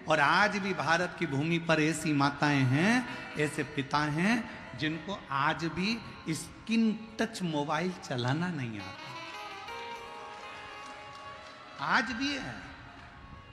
और आज भी भारत की भूमि पर ऐसी माताएं हैं, ऐसे पिता हैं जिनको आज भी स्क्रीन टच मोबाइल चलाना नहीं आता, आज भी है।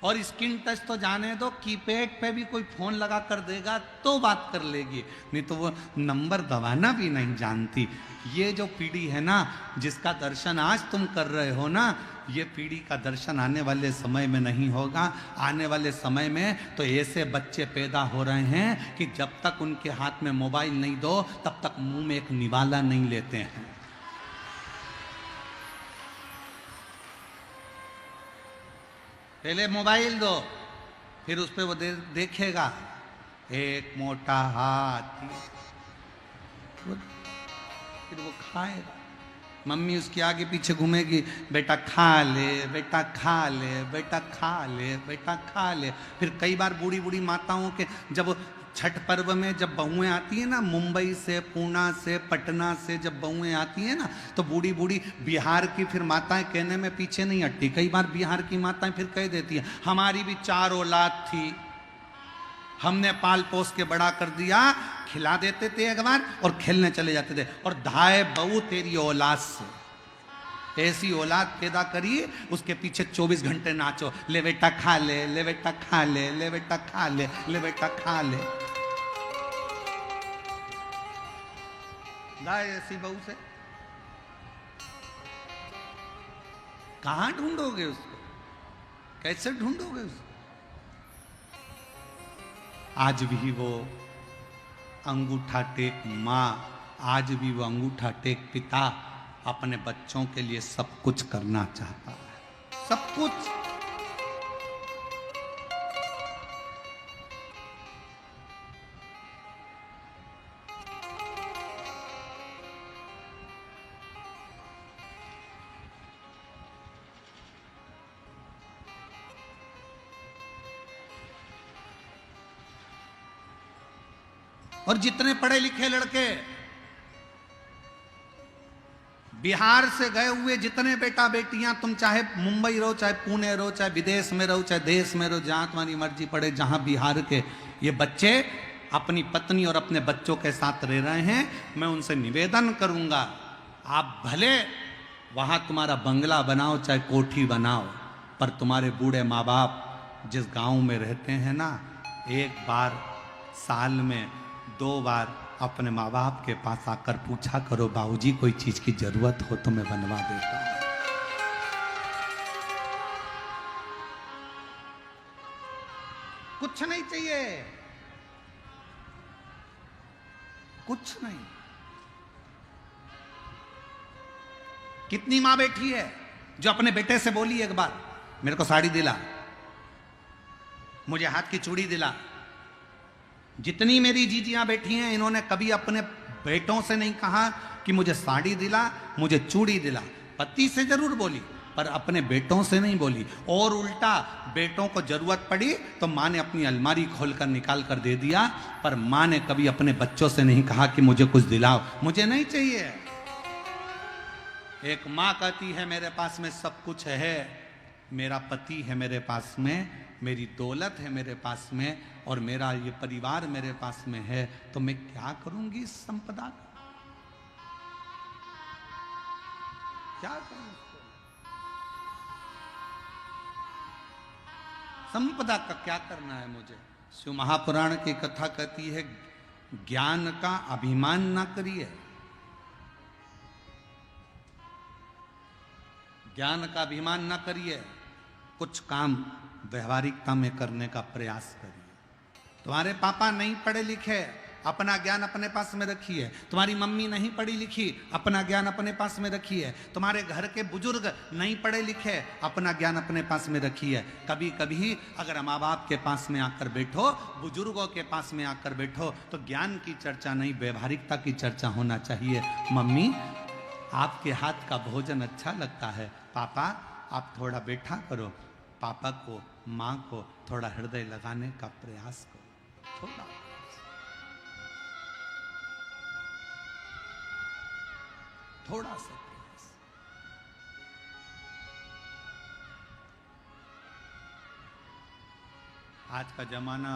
और स्क्रीन टच तो जाने दो, कीपैड पे भी कोई फोन लगा कर देगा तो बात कर लेगी, नहीं तो वो नंबर दबाना भी नहीं जानती। ये जो पीढ़ी है ना, जिसका दर्शन आज तुम कर रहे हो ना, ये पीढ़ी का दर्शन आने वाले समय में नहीं होगा। आने वाले समय में तो ऐसे बच्चे पैदा हो रहे हैं कि जब तक उनके हाथ में मोबाइल नहीं दो तब तक मुंह में एक निवाला नहीं लेते हैं। पहले मोबाइल दो, फिर उस पर वो देखेगा एक मोटा हाथी, फिर वो खाएगा। मम्मी उसके आगे पीछे घूमेगी, बेटा खा ले, बेटा खा ले, बेटा खा ले, बेटा खा ले। फिर कई बार बूढ़ी बूढ़ी माताओं के जब छठ पर्व में जब बहुएं आती है ना, मुंबई से, पूना से, पटना से जब बहुएं आती है ना, तो बूढ़ी बूढ़ी बिहार की फिर माताएं कहने में पीछे नहीं हटती। कई बार बिहार की माताएं फिर कह देती हैं, हमारी भी 4 औलाद थी, हमने पाल पोस के बड़ा कर दिया। खिला देते थे एक बार और खेलने चले जाते थे, और धाए बहू तेरी औलाद से, ऐसी औलाद पैदा करी, उसके पीछे 24 घंटे नाचो, ले बेटा खा ले, ले बेटा खा ले, ले बेटा खा ले, ले बेटा खा ले। लाए ऐसी बहू से कहां ढूंढोगे उसको, कैसे ढूंढोगे उसको? आज भी वो अंगूठा टेक माँ, आज भी वो अंगूठा टेक पिता अपने बच्चों के लिए सब कुछ करना चाहता है, सब कुछ। और जितने पढ़े लिखे लड़के बिहार से गए हुए जितने बेटा बेटियां, तुम चाहे मुंबई रहो, चाहे पुणे रहो, चाहे विदेश में रहो, चाहे देश में रहो, जहां तुम्हारी मर्जी पड़े, जहां बिहार के ये बच्चे अपनी पत्नी और अपने बच्चों के साथ रह रहे हैं, मैं उनसे निवेदन करूंगा, आप भले वहां तुम्हारा बंगला बनाओ, चाहे कोठी बनाओ, पर तुम्हारे बूढ़े माँ बाप जिस गांव में रहते हैं ना, एक बार साल में 2 बार अपने माँ बाप के पास आकर पूछा करो, बाबूजी कोई चीज की जरूरत हो तो मैं बनवा देता हूं। कुछ नहीं चाहिए, कुछ नहीं। कितनी मां बैठी है जो अपने बेटे से बोली एक बार, मेरे को साड़ी दिला, मुझे हाथ की चूड़ी दिला। जितनी मेरी जीजियां बैठी हैं, इन्होंने कभी अपने बेटों से नहीं कहा कि मुझे साड़ी दिला, मुझे चूड़ी दिला। पति से जरूर बोली, पर अपने बेटों से नहीं बोली। और उल्टा बेटों को जरूरत पड़ी तो माँ ने अपनी अलमारी खोलकर निकाल कर दे दिया, पर माँ ने कभी अपने बच्चों से नहीं कहा कि मुझे कुछ दिलाओ, मुझे नहीं चाहिए। एक माँ कहती है मेरे पास में सब कुछ है, मेरा पति है मेरे पास में, मेरी दौलत है मेरे पास में, और मेरा ये परिवार मेरे पास में है, तो मैं क्या करूंगी इस संपदा का? क्या करूं उसको? संपदा का क्या करना है मुझे? शिव महापुराण की कथा कहती है, ज्ञान का अभिमान ना करिए, ज्ञान का अभिमान ना करिए, कुछ काम व्यवहारिकता में करने का प्रयास करिए। तुम्हारे पापा नहीं पढ़े लिखे, अपना ज्ञान अपने पास में रखिए। तुम्हारी मम्मी नहीं पढ़ी लिखी, अपना ज्ञान अपने पास में रखिए। तुम्हारे घर के बुजुर्ग नहीं पढ़े लिखे, अपना ज्ञान अपने पास में रखिए। कभी कभी अगर माँ बाप के पास में आकर बैठो, बुजुर्गों के पास में आकर बैठो, तो ज्ञान की चर्चा नहीं, व्यवहारिकता की चर्चा होना चाहिए। मम्मी आपके हाथ का भोजन अच्छा लगता है, पापा आप थोड़ा बैठा करो, पापा को माँ को थोड़ा हृदय लगाने का प्रयास करो, थोड़ा सा प्रयास। आज का जमाना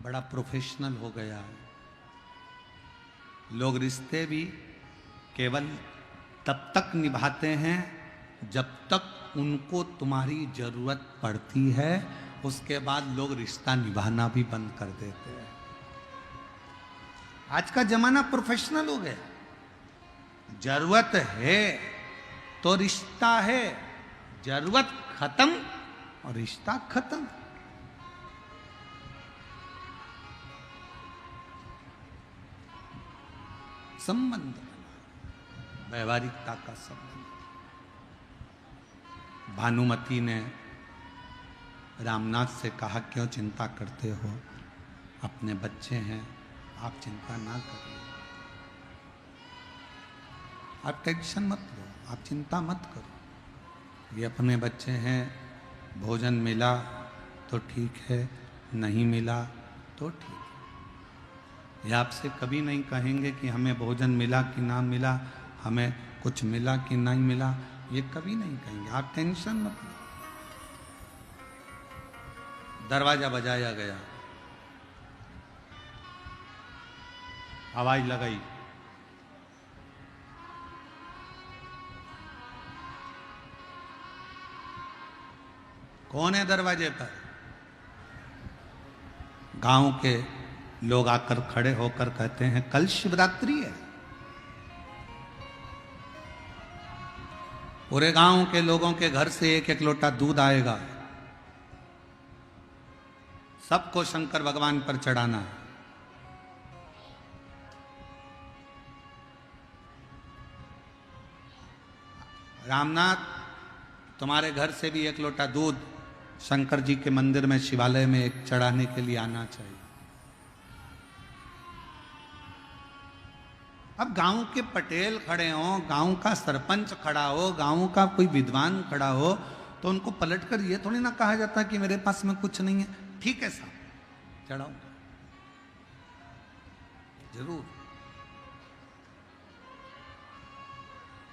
बड़ा प्रोफेशनल हो गया है। लोग रिश्ते भी केवल तब तक निभाते हैं जब तक उनको तुम्हारी जरूरत पड़ती है, उसके बाद लोग रिश्ता निभाना भी बंद कर देते हैं। आज का जमाना प्रोफेशनल हो गया। जरूरत है तो रिश्ता है, जरूरत खत्म और रिश्ता खत्म। संबंध, व्यवहारिकता का संबंध। भानुमति ने रामनाथ से कहा, क्यों चिंता करते हो, अपने बच्चे हैं, आप चिंता ना करिए, आप टेंशन मत लो, आप चिंता मत करो। ये अपने बच्चे हैं, भोजन मिला तो ठीक है, नहीं मिला तो ठीक है। ये आपसे कभी नहीं कहेंगे कि हमें भोजन मिला कि ना मिला, हमें कुछ मिला कि नहीं मिला, ये कभी नहीं कहेंगे। आप टेंशन मत लो। दरवाजा बजाया गया, आवाज लगाई, कौन है दरवाजे पर? गांव के लोग आकर खड़े होकर कहते हैं, कल शिवरात्रि है। पूरे गांव के लोगों के घर से एक एक लोटा दूध आएगा, सबको शंकर भगवान पर चढ़ाना है। रामनाथ, तुम्हारे घर से भी एक लोटा दूध शंकर जी के मंदिर में, शिवालय में एक चढ़ाने के लिए आना चाहिए। अब गांव के पटेल खड़े हों, गांव का सरपंच खड़ा हो, गांव का कोई विद्वान खड़ा हो, तो उनको पलटकर ये थोड़ी ना कहा जाता कि मेरे पास में कुछ नहीं है। ठीक है साहब, चढ़ाओ। जरूर।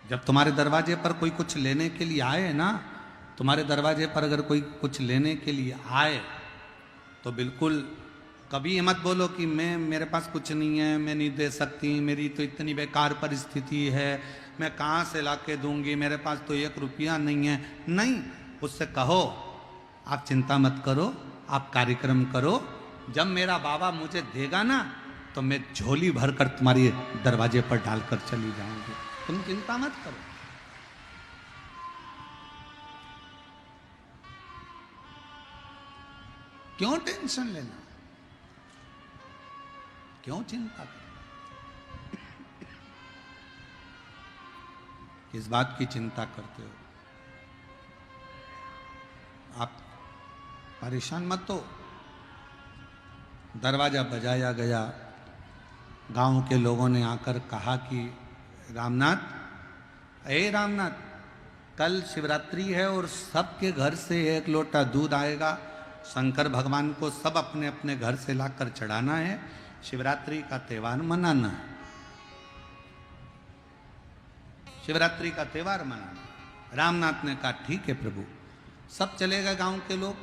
जब तुम्हारे दरवाजे पर कोई कुछ लेने के लिए आए ना, तुम्हारे दरवाजे पर अगर कोई कुछ लेने के लिए आए तो बिल्कुल कभी ये मत बोलो कि मेरे पास कुछ नहीं है, मैं नहीं दे सकती, मेरी तो इतनी बेकार परिस्थिति है, मैं कहाँ से ला के दूंगी, मेरे पास तो 1 रुपया नहीं है। नहीं, उससे कहो आप चिंता मत करो, आप कार्यक्रम करो, जब मेरा बाबा मुझे देगा ना तो मैं झोली भर कर तुम्हारे दरवाजे पर डालकर चली जाऊंगी, तुम चिंता मत करो। क्यों टेंशन लेना, क्यों चिंता करना, किस बात की चिंता करते हो? आप परेशान मत हो। दरवाजा बजाया गया, गांव के लोगों ने आकर कहा कि रामनाथ, रामनाथ, कल शिवरात्रि है और सबके घर से 1 लोटा दूध आएगा, शंकर भगवान को सब अपने अपने घर से लाकर चढ़ाना है, शिवरात्रि का त्यौहार मनाना है, शिवरात्रि का त्यौहार मनाना। रामनाथ ने कहा ठीक है प्रभु। सब चले गए गांव के लोग।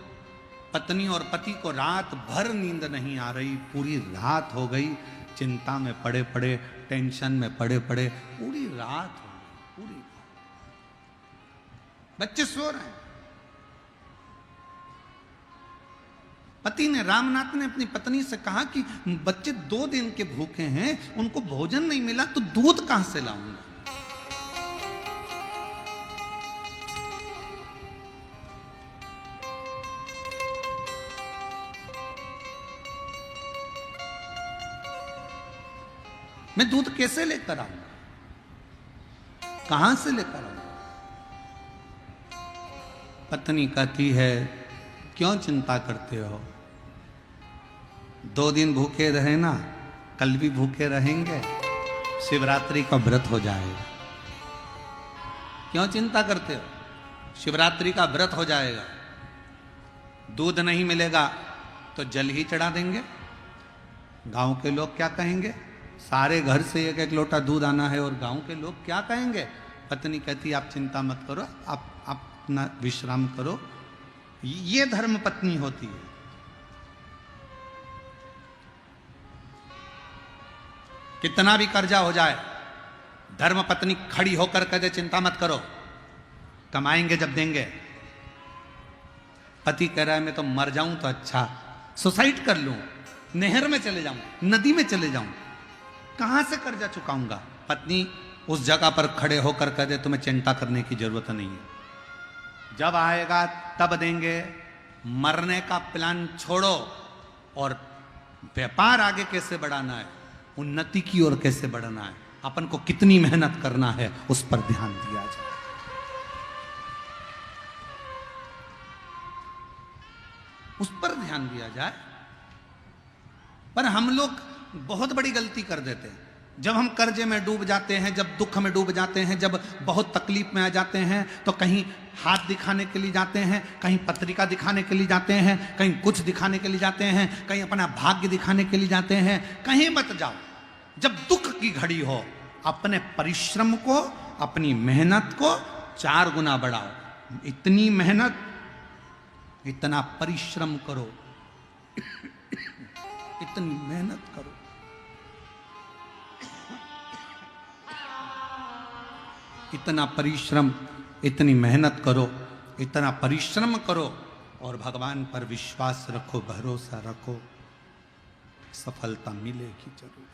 पत्नी और पति को रात भर नींद नहीं आ रही, पूरी रात हो गई, चिंता में पड़े पड़े, टेंशन में पड़े पड़े, पूरी रात हो गई, पूरी रात। बच्चे सो रहे हैं। पति ने, रामनाथ ने अपनी पत्नी से कहा कि बच्चे 2 दिन के भूखे हैं, उनको भोजन नहीं मिला तो दूध कहां से लाऊंगा। मैं दूध कैसे लेकर आऊंगा, कहां से लेकर आऊंगा। पत्नी कहती है क्यों चिंता करते हो, 2 दिन भूखे रहे ना, कल भी भूखे रहेंगे, शिवरात्रि का व्रत हो जाएगा। क्यों चिंता करते हो, शिवरात्रि का व्रत हो जाएगा। दूध नहीं मिलेगा तो जल ही चढ़ा देंगे। गांव के लोग क्या कहेंगे, सारे घर से 1-1 लोटा दूध आना है और गांव के लोग क्या कहेंगे। पत्नी कहती आप चिंता मत करो, आप अपना विश्राम करो। ये धर्म पत्नी होती है। कितना भी कर्जा हो जाए, धर्म पत्नी खड़ी होकर कहते चिंता मत करो, कमाएंगे जब देंगे। पति कह रहा है मैं तो मर जाऊं तो अच्छा, सुसाइड कर लूं, नहर में चले जाऊं, नदी में चले जाऊं, कहां से कर्जा चुकाऊंगा। पत्नी उस जगह पर खड़े होकर कह दे तुम्हें चिंता करने की जरूरत नहीं है, जब आएगा तब देंगे। मरने का प्लान छोड़ो और व्यापार आगे कैसे बढ़ाना है, उन्नति की ओर कैसे बढ़ना है, अपन को कितनी मेहनत करना है, उस पर ध्यान दिया जाए। उस पर ध्यान दिया जाए। पर हम लोग बहुत बड़ी गलती कर देते हैं। जब हम कर्जे में डूब जाते हैं, जब दुख में डूब जाते हैं, जब बहुत तकलीफ में आ जाते हैं, तो कहीं हाथ दिखाने के लिए जाते हैं, कहीं पत्रिका दिखाने के लिए जाते हैं, कहीं कुछ दिखाने के लिए जाते हैं, कहीं अपना भाग्य दिखाने के लिए जाते हैं। कहीं मत जाओ। जब दुख की घड़ी हो, अपने परिश्रम को, अपनी मेहनत को 4 गुना बढ़ाओ। इतनी मेहनत, इतना परिश्रम करो, इतनी मेहनत करो, इतना परिश्रम, इतनी मेहनत करो, इतना परिश्रम करो और भगवान पर विश्वास रखो, भरोसा रखो, सफलता मिलेगी जरूर।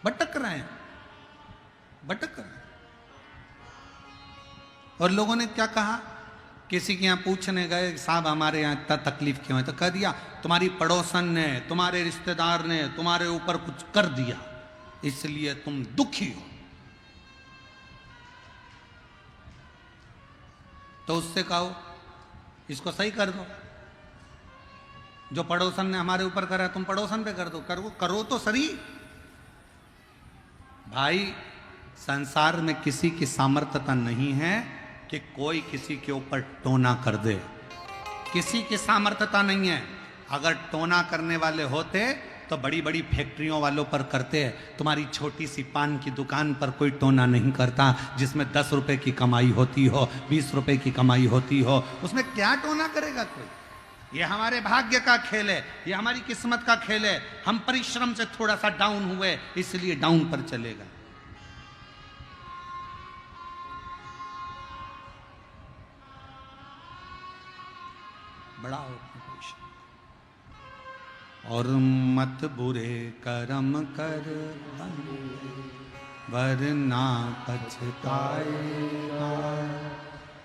भटक रहे हैं, भटक रहे हैं। और लोगों ने क्या कहा, किसी के यहाँ पूछने गए साहब हमारे यहाँ इतना तकलीफ क्यों है, तो कह दिया तुम्हारी पड़ोसन ने, तुम्हारे रिश्तेदार ने तुम्हारे ऊपर कुछ कर दिया, इसलिए तुम दुखी हो। तो उससे कहो इसको सही कर दो। जो पड़ोसन ने हमारे ऊपर करा तुम पड़ोसन पे कर दो, करो तो सही। भाई संसार में किसी की सामर्थ्यता नहीं है कि कोई किसी के ऊपर टोना कर दे। किसी की सामर्थ्यता नहीं है। अगर टोना करने वाले होते तो बड़ी बड़ी फैक्ट्रियों वालों पर करते हैं। तुम्हारी छोटी सी पान की दुकान पर कोई टोना नहीं करता, जिसमें 10 रुपए की कमाई होती हो, 20 रुपए की कमाई होती हो, उसमें क्या टोना करेगा कोई। ये हमारे भाग्य का खेल है, ये हमारी किस्मत का खेल है। हम परिश्रम से थोड़ा सा डाउन हुए, इसलिए डाउन पर चलेगा। बड़ा हो और मत बुरे कर्म कर वरना पछताएगा।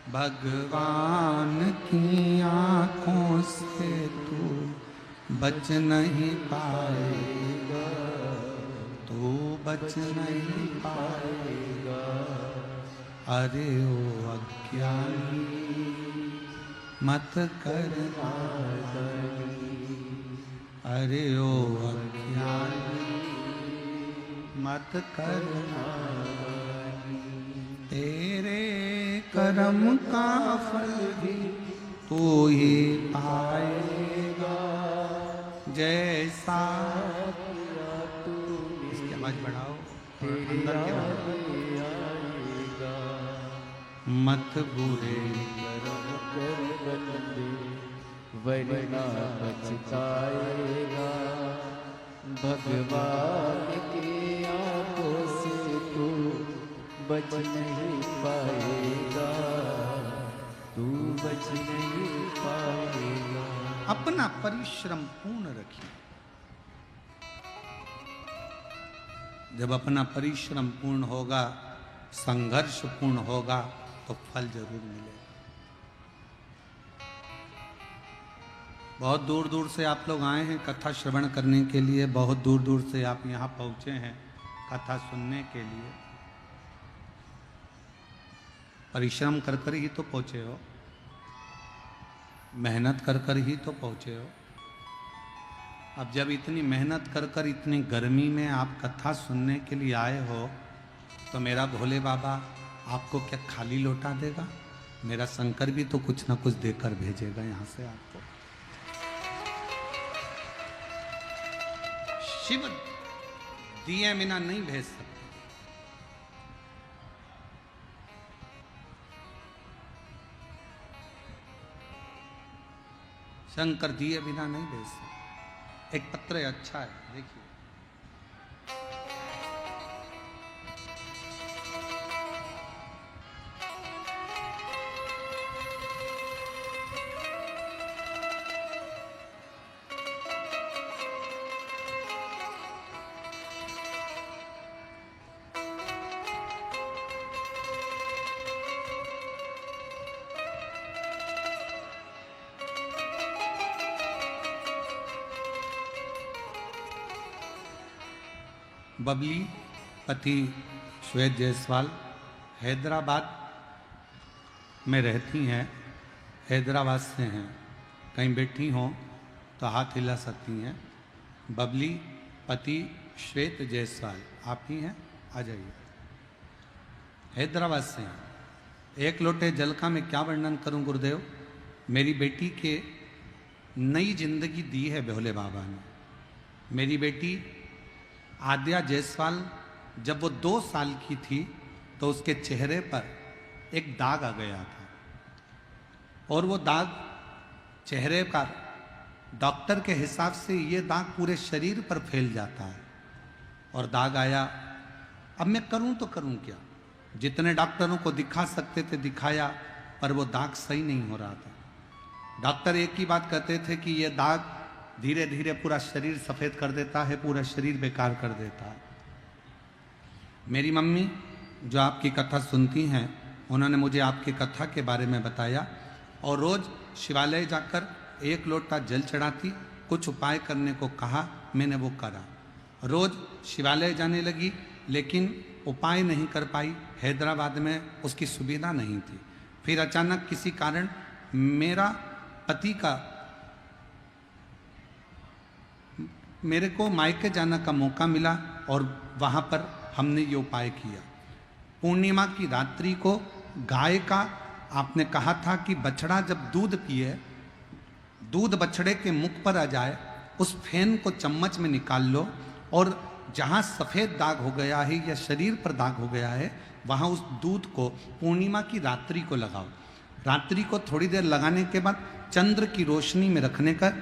भगवान की आंखों से तू बच नहीं पाएगा, तू बच नहीं पाएगा। अरे ओ अज्ञानी मत कर अरे ओ अज्ञानी मत करना, तेरे कर्म का फल भी तू ही पाएगा। जैसा इसकी आवाज बढ़ाओ, अंदर के मत बुरे वरना पछताएगा। भगवान की आंखों से तू बच नहीं पाएगा, तू बच नहीं पाएगा। अपना परिश्रम पूर्ण रखिए। जब अपना परिश्रम पूर्ण होगा, संघर्ष पूर्ण होगा, तो फल जरूर मिलेगा। बहुत दूर दूर से आप लोग आए हैं कथा श्रवण करने के लिए, बहुत दूर दूर से आप यहाँ पहुँचे हैं कथा सुनने के लिए। परिश्रम कर कर ही तो पहुँचे हो, मेहनत कर कर ही तो पहुँचे हो। अब जब इतनी मेहनत कर कर इतनी गर्मी में आप कथा सुनने के लिए आए हो, तो मेरा भोले बाबा आपको क्या खाली लौटा देगा? मेरा शंकर भी तो कुछ ना कुछ देकर भेजेगा यहाँ से आपको। शिव दिए बिना नहीं भेज सकते। शंकर दिए बिना नहीं भेज सकते। एक पत्र अच्छा है, देखिए। बबली पति श्वेत जायसवाल हैदराबाद में रहती हैं, हैदराबाद से हैं। कहीं बैठी हों तो हाथ हिला सकती हैं। बबली पति श्वेत जायसवाल आप ही हैं? आ जाइए। हैदराबाद से हैं। एक लोटे जल का मैं क्या वर्णन करूं गुरुदेव। मेरी बेटी के नई जिंदगी दी है भोले बाबा ने। मेरी बेटी आद्या जायसवाल जब वो 2 साल की थी तो उसके चेहरे पर एक दाग आ गया था, और वो दाग चेहरे का डॉक्टर के हिसाब से ये दाग पूरे शरीर पर फैल जाता है। और दाग आया। अब मैं करूं तो करूं क्या? जितने डॉक्टरों को दिखा सकते थे दिखाया, पर वो दाग सही नहीं हो रहा था। डॉक्टर एक ही बात कहते थे कि ये दाग धीरे धीरे पूरा शरीर सफ़ेद कर देता है, पूरा शरीर बेकार कर देता है। मेरी मम्मी जो आपकी कथा सुनती हैं, उन्होंने मुझे आपकी कथा के बारे में बताया, और रोज़ शिवालय जाकर 1 लोटा जल चढ़ाती, कुछ उपाय करने को कहा, मैंने वो करा। रोज़ शिवालय जाने लगी, लेकिन उपाय नहीं कर पाई। हैदराबाद में उसकी सुविधा नहीं थी। फिर अचानक किसी कारण मेरा पति का मेरे को मायके जाने का मौका मिला, और वहाँ पर हमने ये उपाय किया। पूर्णिमा की रात्रि को गाय का आपने कहा था कि बछड़ा जब दूध पिए, दूध बछड़े के मुख पर आ जाए, उस फेन को चम्मच में निकाल लो और जहां सफेद दाग हो गया है या शरीर पर दाग हो गया है, वहां उस दूध को पूर्णिमा की रात्रि को लगाओ। रात्रि को थोड़ी देर लगाने के बाद चंद्र की रोशनी में रखने का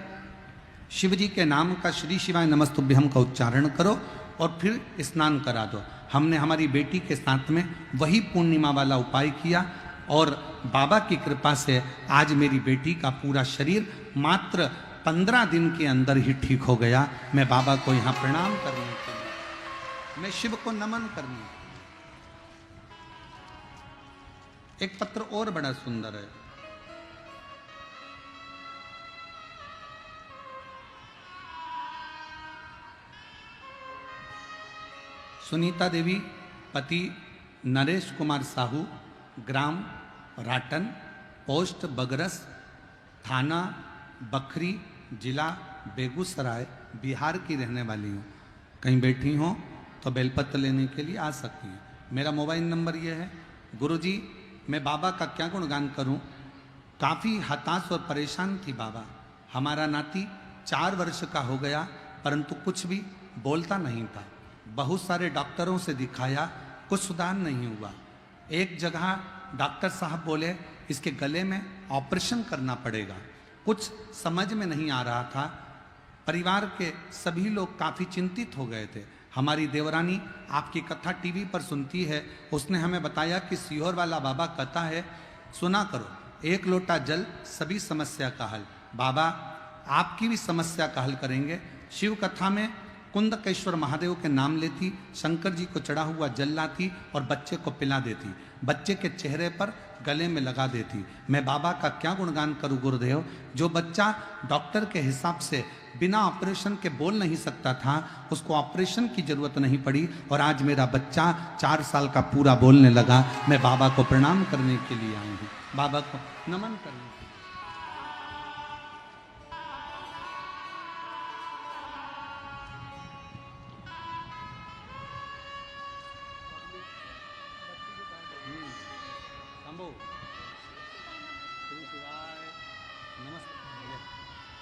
शिव जी के नाम का श्री शिवाय नमस्तुभ्यम का उच्चारण करो और फिर स्नान करा दो। हमने हमारी बेटी के साथ में वही पूर्णिमा वाला उपाय किया और बाबा की कृपा से आज मेरी बेटी का पूरा शरीर मात्र 15 दिन के अंदर ही ठीक हो गया। मैं बाबा को यहाँ प्रणाम करने के लिए, मैं शिव को नमन करने के लिए। एक पत्र और बड़ा सुंदर है। सुनीता देवी, पति नरेश कुमार साहू, ग्राम राटन, पोस्ट बगरस, थाना बखरी, जिला बेगूसराय, बिहार की रहने वाली हूँ। कहीं बैठी हो तो बेलपत्र लेने के लिए आ सकती हैं। मेरा मोबाइल नंबर ये है। गुरुजी, मैं बाबा का क्या गुणगान करूं? काफ़ी हताश और परेशान थी बाबा। हमारा नाती 4 वर्ष का हो गया परंतु कुछ भी बोलता नहीं था। बहुत सारे डॉक्टरों से दिखाया, कुछ सुधार नहीं हुआ। एक जगह डॉक्टर साहब बोले इसके गले में ऑपरेशन करना पड़ेगा। कुछ समझ में नहीं आ रहा था। परिवार के सभी लोग काफ़ी चिंतित हो गए थे। हमारी देवरानी आपकी कथा टीवी पर सुनती है, उसने हमें बताया कि सीहोर वाला बाबा कथा है, सुना करो। 1 लोटा जल सभी समस्या का हल। बाबा आपकी भी समस्या का हल करेंगे। शिव कथा में कुंदकेश्वर महादेव के नाम लेती, शंकर जी को चढ़ा हुआ जल लाती और बच्चे को पिला देती, बच्चे के चेहरे पर गले में लगा देती। मैं बाबा का क्या गुणगान करूं गुरुदेव? जो बच्चा डॉक्टर के हिसाब से बिना ऑपरेशन के बोल नहीं सकता था, उसको ऑपरेशन की जरूरत नहीं पड़ी और आज मेरा बच्चा 4 साल का पूरा बोलने लगा। मैं बाबा को प्रणाम करने के लिए आई हूँ, बाबा को नमन करने के लिए।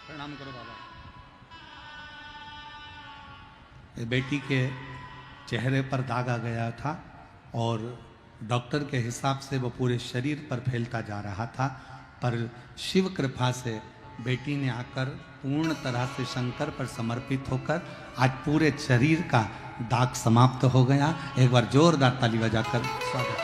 प्रणाम करो बाबा। बेटी के चेहरे पर दाग आ गया था और डॉक्टर के हिसाब से वो पूरे शरीर पर फैलता जा रहा था, पर शिव कृपा से बेटी ने आकर पूर्ण तरह से शंकर पर समर्पित होकर आज पूरे शरीर का दाग समाप्त हो गया। एक बार जोरदार ताली बजाकर स्वागत।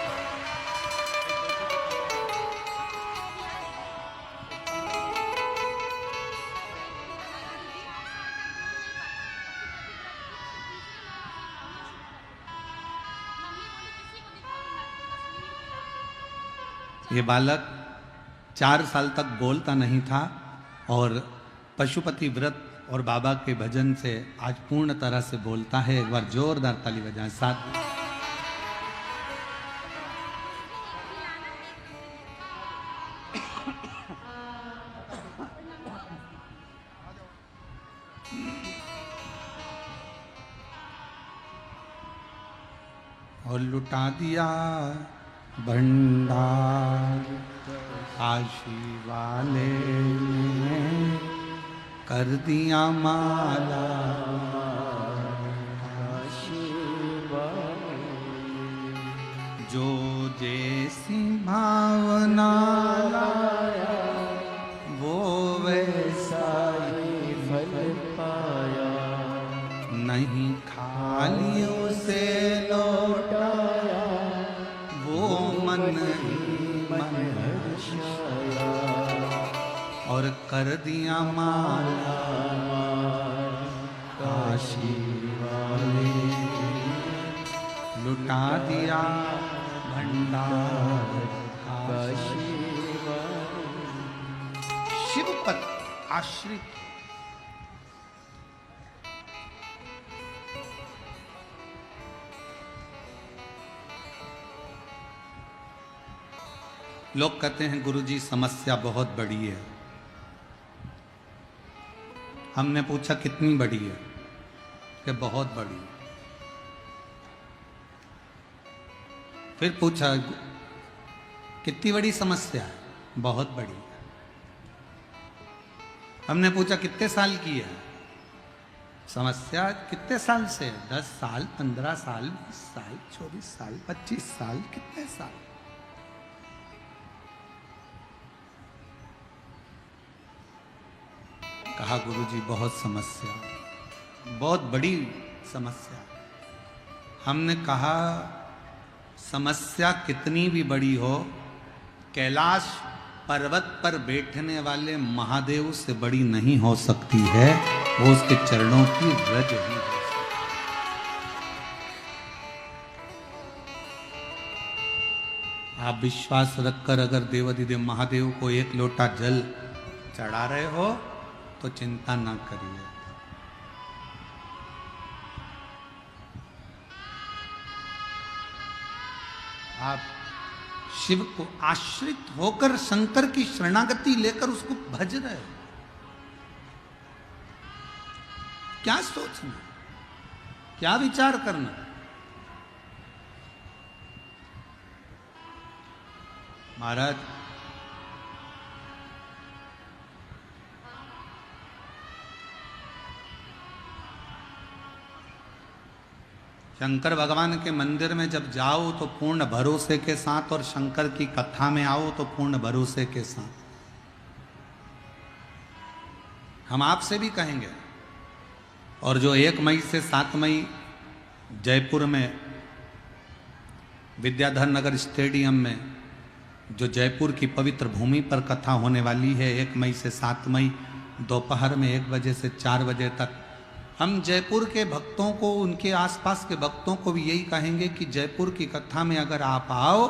ये बालक 4 साल तक बोलता नहीं था और पशुपति व्रत और बाबा के भजन से आज पूर्ण तरह से बोलता है। एक बार जोरदार ताली बजाएं साथ। और लुटा दिया भंडार काशी वाले ने, कर दिया माला काशी वाले, जो जैसी भावना लाया वो वैसा ही फल पाया, नहीं खाली उसे लौटाया वो मन ही मन हर्षाया, और कर दिया माला काशी वाले, लुटा दिया भंडार काशी वाले। शिव पर आश्रित लोग कहते हैं गुरुजी समस्या बहुत बड़ी है। हमने पूछा कितनी बड़ी है? कि बहुत बड़ी है। फिर पूछा कितनी बड़ी समस्या है? बहुत बड़ी है। हमने पूछा कितने साल की है समस्या, कितने साल से? 10 साल, 15 साल, 20 साल, 24 साल, 25 साल, कितने साल? कहा गुरुजी बहुत समस्या, बहुत बड़ी समस्या। हमने कहा समस्या कितनी भी बड़ी हो, कैलाश पर्वत पर बैठने वाले महादेव से बड़ी नहीं हो सकती है, वो उसके चरणों की रज ही हो सकती है। आप विश्वास रखकर अगर देवाधिदेव महादेव को एक लोटा जल चढ़ा रहे हो तो चिंता ना करिए। आप शिव को आश्रित होकर शंकर की शरणागति लेकर उसको भज रहे हो, क्या सोचना, क्या विचार करना? महाराज शंकर भगवान के मंदिर में जब जाओ तो पूर्ण भरोसे के साथ, और शंकर की कथा में आओ तो पूर्ण भरोसे के साथ। हम आपसे भी कहेंगे, और जो 1 मई से 7 मई जयपुर में विद्याधर नगर स्टेडियम में जो जयपुर की पवित्र भूमि पर कथा होने वाली है, 1 मई से 7 मई दोपहर में 1 बजे से 4 बजे तक, हम जयपुर के भक्तों को, उनके आसपास के भक्तों को भी यही कहेंगे कि जयपुर की कथा में अगर आप आओ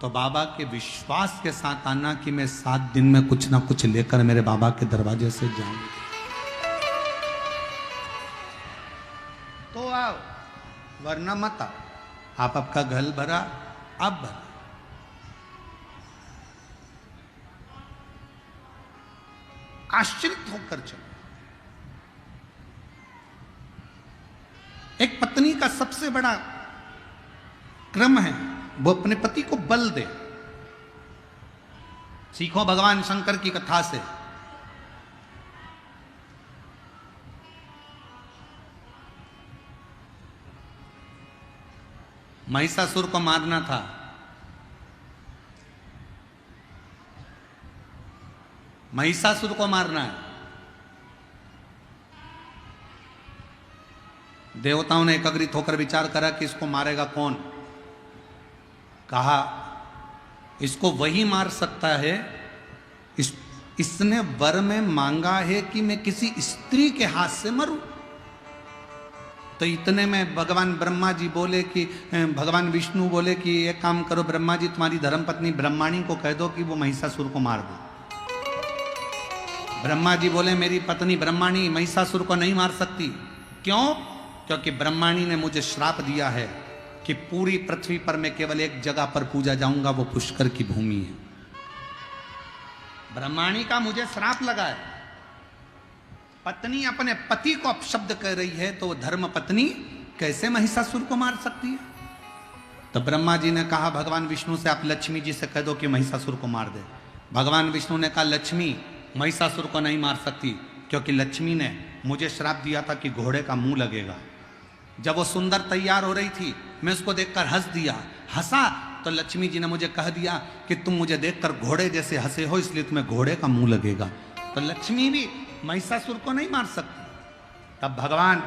तो बाबा के विश्वास के साथ आना कि मैं 7 दिन में कुछ ना कुछ लेकर मेरे बाबा के दरवाजे से जाऊंगा। तो आओ, वरना मत आओ। आप आपका घर भरा, आप भरा। आश्रित होकर चलो। एक पत्नी का सबसे बड़ा क्रम है वो अपने पति को बल दे। सीखो भगवान शंकर की कथा से। महिषासुर को मारना था, महिषासुर को मारना है। देवताओं ने एकत्रित होकर विचार करा कि इसको मारेगा कौन। कहा इसको वही मार सकता है, इसने वर में मांगा है कि मैं किसी स्त्री के हाथ से मरूं। तो इतने में भगवान ब्रह्मा जी बोले कि, भगवान विष्णु बोले कि एक काम करो ब्रह्मा जी, तुम्हारी धर्मपत्नी ब्रह्माणी को कह दो कि वो महिषासुर को मार दो। ब्रह्मा जी बोले मेरी पत्नी ब्रह्माणी महिषासुर को नहीं मार सकती। क्यों? क्योंकि ब्रह्माणी ने मुझे श्राप दिया है कि पूरी पृथ्वी पर मैं केवल एक जगह पर पूजा जाऊंगा, वो पुष्कर की भूमि है। ब्रह्माणी का मुझे श्राप लगा है। पत्नी अपने पति को अपशब्द कह रही है तो धर्म पत्नी कैसे महिषासुर को मार सकती है? तो ब्रह्मा जी ने कहा भगवान विष्णु से, आप लक्ष्मी जी से कह दो कि महिषासुर को मार दे। भगवान विष्णु ने कहा लक्ष्मी महिषासुर को नहीं मार सकती, क्योंकि लक्ष्मी ने मुझे श्राप दिया था कि घोड़े का मुंह लगेगा। जब वो सुंदर तैयार हो रही थी, मैं उसको देखकर हंस दिया, हंसा तो लक्ष्मी जी ने मुझे कह दिया कि तुम मुझे देखकर घोड़े जैसे हंसे हो, इसलिए तुम्हें घोड़े का मुंह लगेगा। तो लक्ष्मी भी महिषासुर को नहीं मार सकती। तब भगवान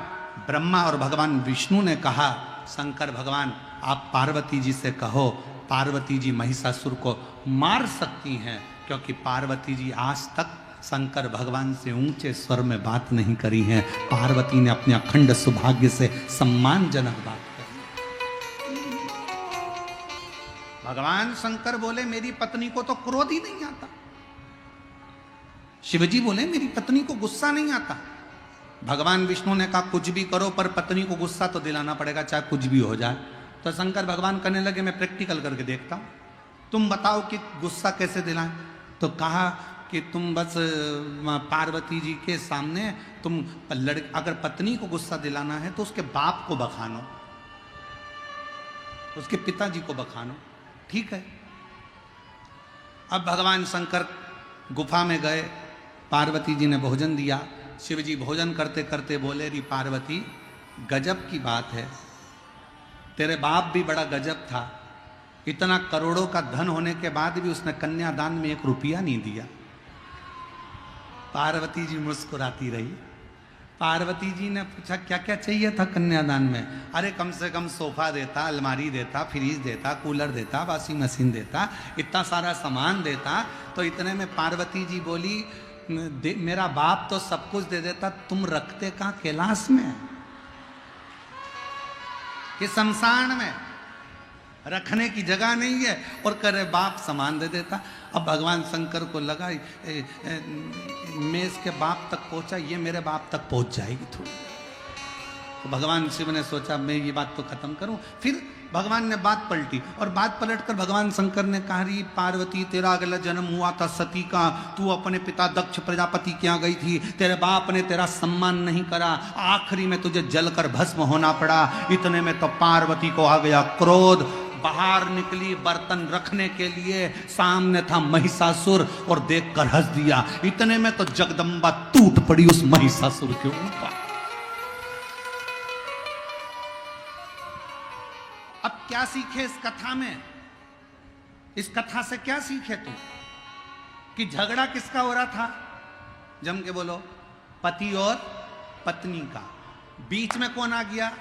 ब्रह्मा और भगवान विष्णु ने कहा, शंकर भगवान आप पार्वती जी से कहो, पार्वती जी महिषासुर को मार सकती हैं, क्योंकि पार्वती जी आज तक शंकर भगवान से ऊंचे स्वर में बात नहीं करी है। पार्वती ने अपने अखंड सौभाग्य से सम्मानजनक बात करी। भगवान शंकर बोले मेरी पत्नी को तो क्रोध ही नहीं आता। शिवजी बोले मेरी पत्नी को गुस्सा नहीं आता। भगवान विष्णु ने कहा कुछ भी करो पर पत्नी को गुस्सा तो दिलाना पड़ेगा, चाहे कुछ भी हो जाए। तो शंकर भगवान कहने लगे मैं प्रैक्टिकल करके देखता हूं, तुम बताओ कि गुस्सा कैसे दिलाएं। तो कहा कि तुम बस पार्वती जी के सामने तुम अगर पत्नी को गुस्सा दिलाना है तो उसके बाप को बखानो, उसके पिताजी को बखानो, ठीक है। अब भगवान शंकर गुफा में गए, पार्वती जी ने भोजन दिया। शिव जी भोजन करते करते बोले, री पार्वती गजब की बात है, तेरे बाप भी बड़ा गजब था, इतना करोड़ों का धन होने के बाद भी उसने कन्यादान में 1 रुपया नहीं दिया। पार्वती जी मुस्कुराती रही। पार्वती जी ने पूछा क्या क्या चाहिए था कन्यादान में? अरे कम से कम सोफा देता, अलमारी देता, फ्रिज देता, कूलर देता, वॉशिंग मशीन देता, इतना सारा सामान देता। तो इतने में पार्वती जी बोली, मेरा बाप तो सब कुछ दे देता, तुम रखते कहाँ कैलाश में कि शमशान में? रखने की जगह नहीं है और करे बाप सामान दे देता। अब भगवान शंकर को लगा मैं इसके बाप तक पहुंचा, ये मेरे बाप तक पहुंच जाएगी थोड़ी। तो भगवान शिव ने सोचा मैं ये बात तो खत्म करूं। फिर भगवान ने बात पलटी और बात पलटकर भगवान शंकर ने कहा, री पार्वती तेरा अगला जन्म हुआ था सती का, तू अपने पिता दक्ष प्रजापति के यहाँ गई थी, तेरे बाप ने तेरा सम्मान नहीं करा, आखिरी में तुझे जलकर भस्म होना पड़ा। इतने में तो पार्वती को आ गया क्रोध, बाहर निकली बर्तन रखने के लिए, सामने था महिषासुर और देखकर हंस दिया। इतने में तो जगदम्बा टूट पड़ी उस महिषासुर के ऊपर। अब क्या सीखे इस कथा में? इस कथा से क्या सीखे तुम? कि झगड़ा किसका हो रहा था? जम के बोलो, पति और पत्नी का। बीच में कौन आ गया?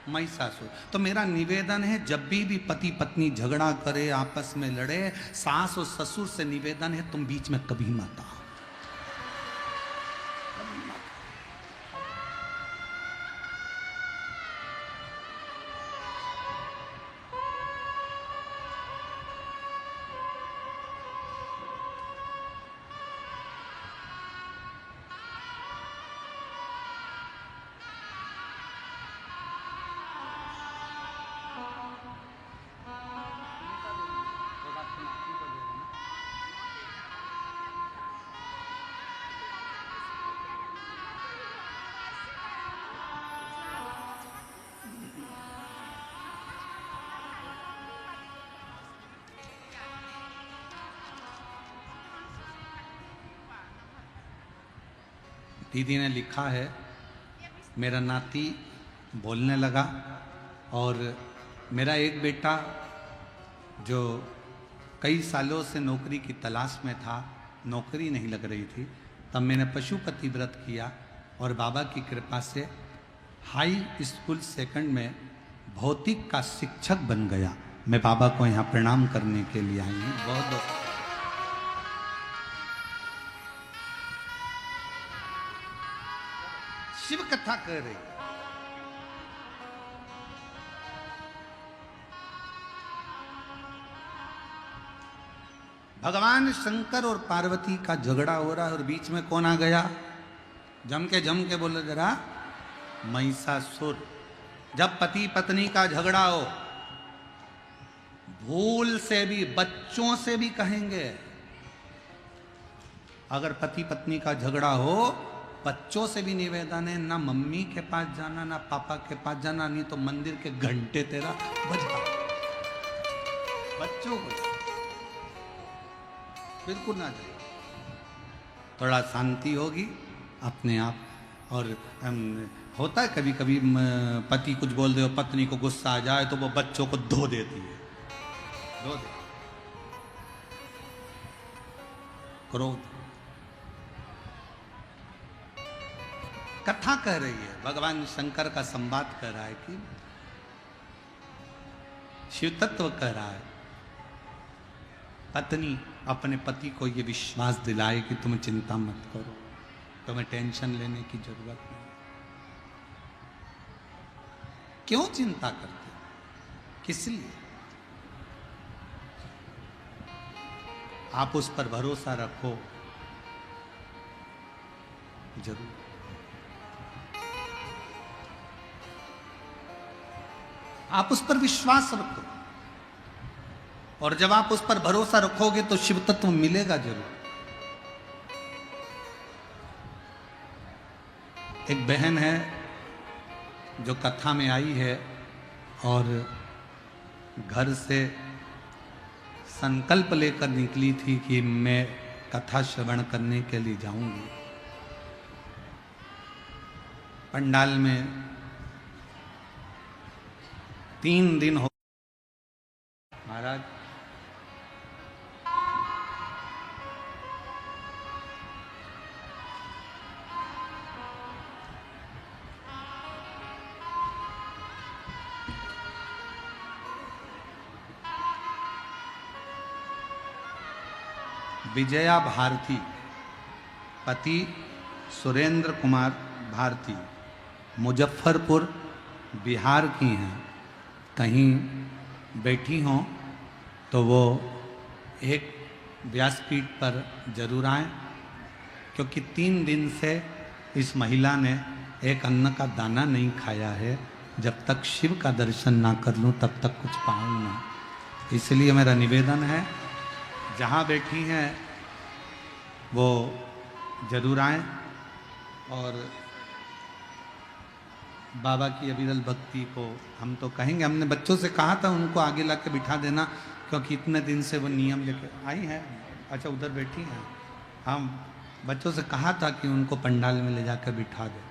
महिषासुर। तो मेरा निवेदन है, जब भी पति पत्नी झगड़ा करे, आपस में लड़े, सास और ससुर से निवेदन है तुम बीच में कभी मत आओ। दीदी ने लिखा है, मेरा नाती बोलने लगा और मेरा एक बेटा जो कई सालों से नौकरी की तलाश में था, नौकरी नहीं लग रही थी, तब मैंने पशुपति व्रत किया और बाबा की कृपा से हाई स्कूल सेकंड में भौतिक का शिक्षक बन गया। मैं बाबा को यहाँ प्रणाम करने के लिए आई हूँ। बहुत बहुत शिव कथा कर रही। भगवान शंकर और पार्वती का झगड़ा हो रहा है और बीच में कौन आ गया? जम के बोले जरा, महिषासुर। जब पति पत्नी का झगड़ा हो, भूल से भी, बच्चों से भी कहेंगे, अगर पति पत्नी का झगड़ा हो, बच्चों से भी निवेदन है, ना मम्मी के पास जाना ना पापा के पास जाना, नहीं तो मंदिर के घंटे तेरा बजा। बच्चों को बिल्कुल ना जाए, थोड़ा शांति होगी अपने आप। और होता है कभी कभी पति कुछ बोल दे और पत्नी को गुस्सा आ जाए तो वो बच्चों को धो देती है, धो दे क्रोध। कथा कह रही है, भगवान शंकर का संवाद कर रहा है कि शिव तत्व कह रहा है, पत्नी अपने पति को ये विश्वास दिलाए कि तुम चिंता मत करो, तुम्हें टेंशन लेने की जरूरत नहीं। क्यों चिंता करते? किस लिए? आप उस पर भरोसा रखो, जरूर। आप उस पर विश्वास रखो, और जब आप उस पर भरोसा रखोगे तो शिव तत्व मिलेगा जरूर। एक बहन है जो कथा में आई है और घर से संकल्प लेकर निकली थी कि मैं कथा श्रवण करने के लिए जाऊंगी। पंडाल में 3 दिन हो महाराज। विजया भारती, पति सुरेंद्र कुमार भारती, मुजफ्फरपुर बिहार की हैं। कहीं बैठी हों तो वो एक व्यासपीठ पर जरूर आएं, क्योंकि 3 दिन से इस महिला ने एक अन्न का दाना नहीं खाया है। जब तक शिव का दर्शन ना कर लूं तब तक कुछ पाऊंगा। इसलिए मेरा निवेदन है, जहाँ बैठी हैं वो जरूर आएं और बाबा की अविरल भक्ति को हम तो कहेंगे। हमने बच्चों से कहा था उनको आगे ला के बिठा देना, क्योंकि इतने दिन से वो नियम लेके आई हैं। अच्छा, उधर बैठी हैं। हम बच्चों से कहा था कि उनको पंडाल में ले जाकर बिठा दे।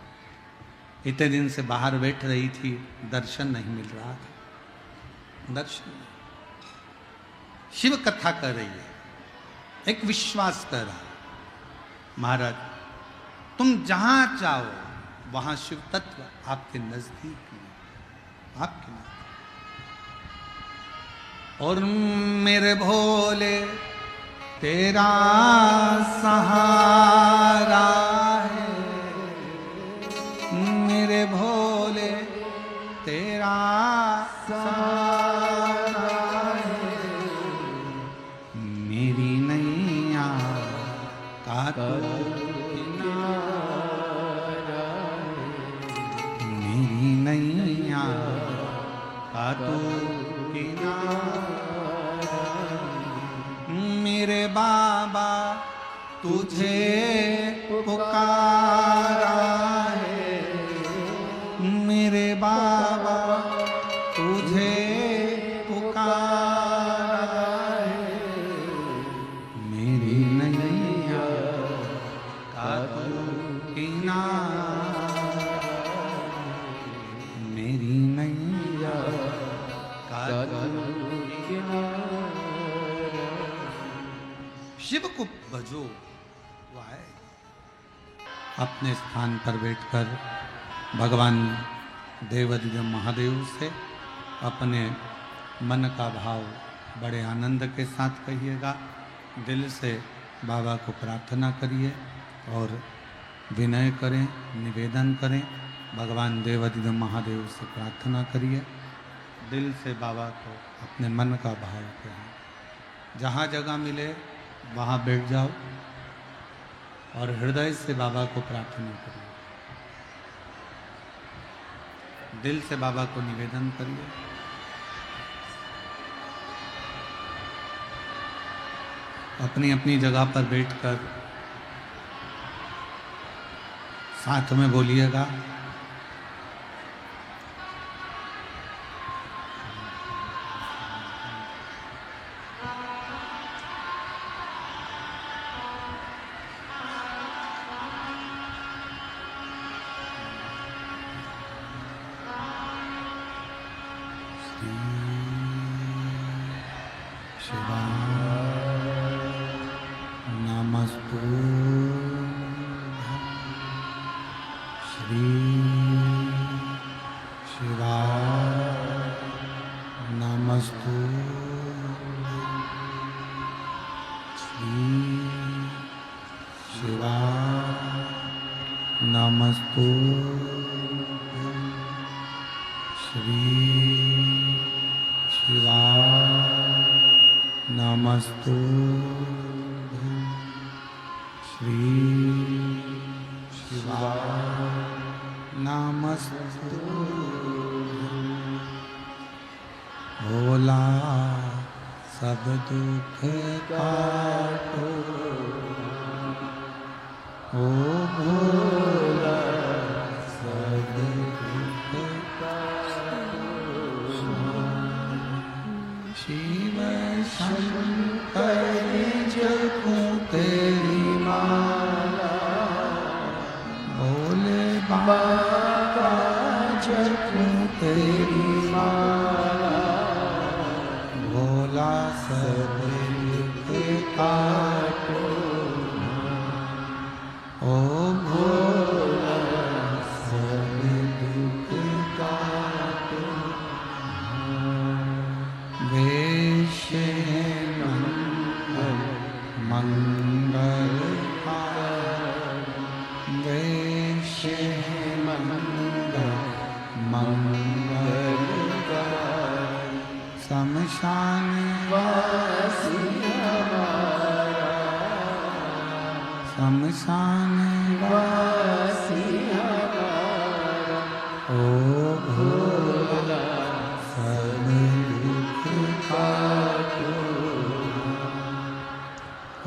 इतने दिन से बाहर बैठ रही थी, दर्शन नहीं मिल रहा था। दर्शन, शिव कथा कर रही है, एक विश्वास कर रहा है। महाराज, तुम जहां चाहो वहां शिव तत्व आपके नजदीक में, आपके नजदीक। और मेरे भोले तेरा सहारा है, मेरे भोले तेरा सहारा है, मेरी नैया का तू किनारा है, मेरी नैया का तू किनारा, मेरे बाबा तुझे पुकारा है, मेरे बाबा तुझे पुकारा है, मेरी नैया का तू किनारा, मेरी नैया का तू किनारा। शिव को भजो, वाह। अपने स्थान पर बैठकर भगवान देवाधिदेव महादेव से अपने मन का भाव बड़े आनंद के साथ कहिएगा। दिल से बाबा को प्रार्थना करिए और विनय करें, निवेदन करें। भगवान देवाधिदेव महादेव से प्रार्थना करिए, दिल से बाबा को अपने मन का भाव कहें। जहाँ जगह मिले वहाँ बैठ जाओ और हृदय से बाबा को प्रार्थना करिए, दिल से बाबा को निवेदन करिए। अपनी अपनी जगह पर बैठकर साथ में बोलिएगा। भोला सब दुख काटो, ओ भोला सब दुख काटो, शिव शंकर जपते बाबा जपूं तेरी माला, भोला सब दुख काटो, ओ भोला सब दुख काटो। वेश है मंगल वेश है मंगल शमशान वासी हमारा, शमशान वासी हमारा, ओ भोला सब दुख काटो,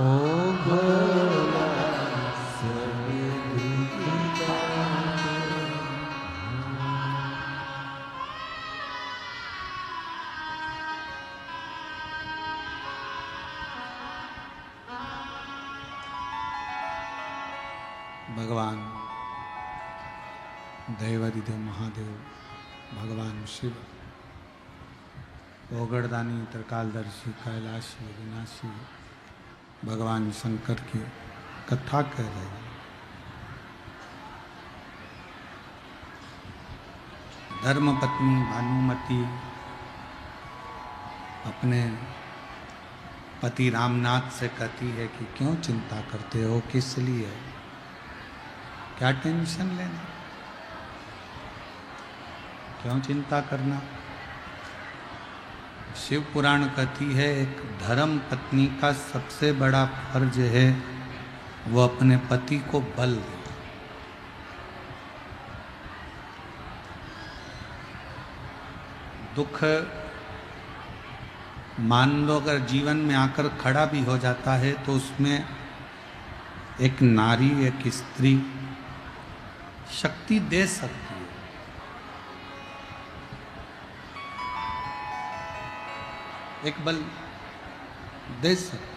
ओ भोला सब दुख काटो। भगवान दैवाधिदेव महादेव, भगवान शिव, ओगड़दानी, त्रिकालदर्शी, कैलाशी, विनाशी, भगवान शंकर की कथा कह रहे हैं। धर्मपत्नी भानुमति अपने पति रामनाथ से कहती है कि क्यों चिंता करते हो, किस लिए, क्या टेंशन लेना, क्यों चिंता करना। शिव पुराण कहती है एक धर्म पत्नी का सबसे बड़ा फर्ज है वो अपने पति को बल दे। दुख मान लो अगर जीवन में आकर खड़ा भी हो जाता है तो उसमें एक नारी, एक स्त्री शक्ति दे सकती है। एक बल दे सकती है।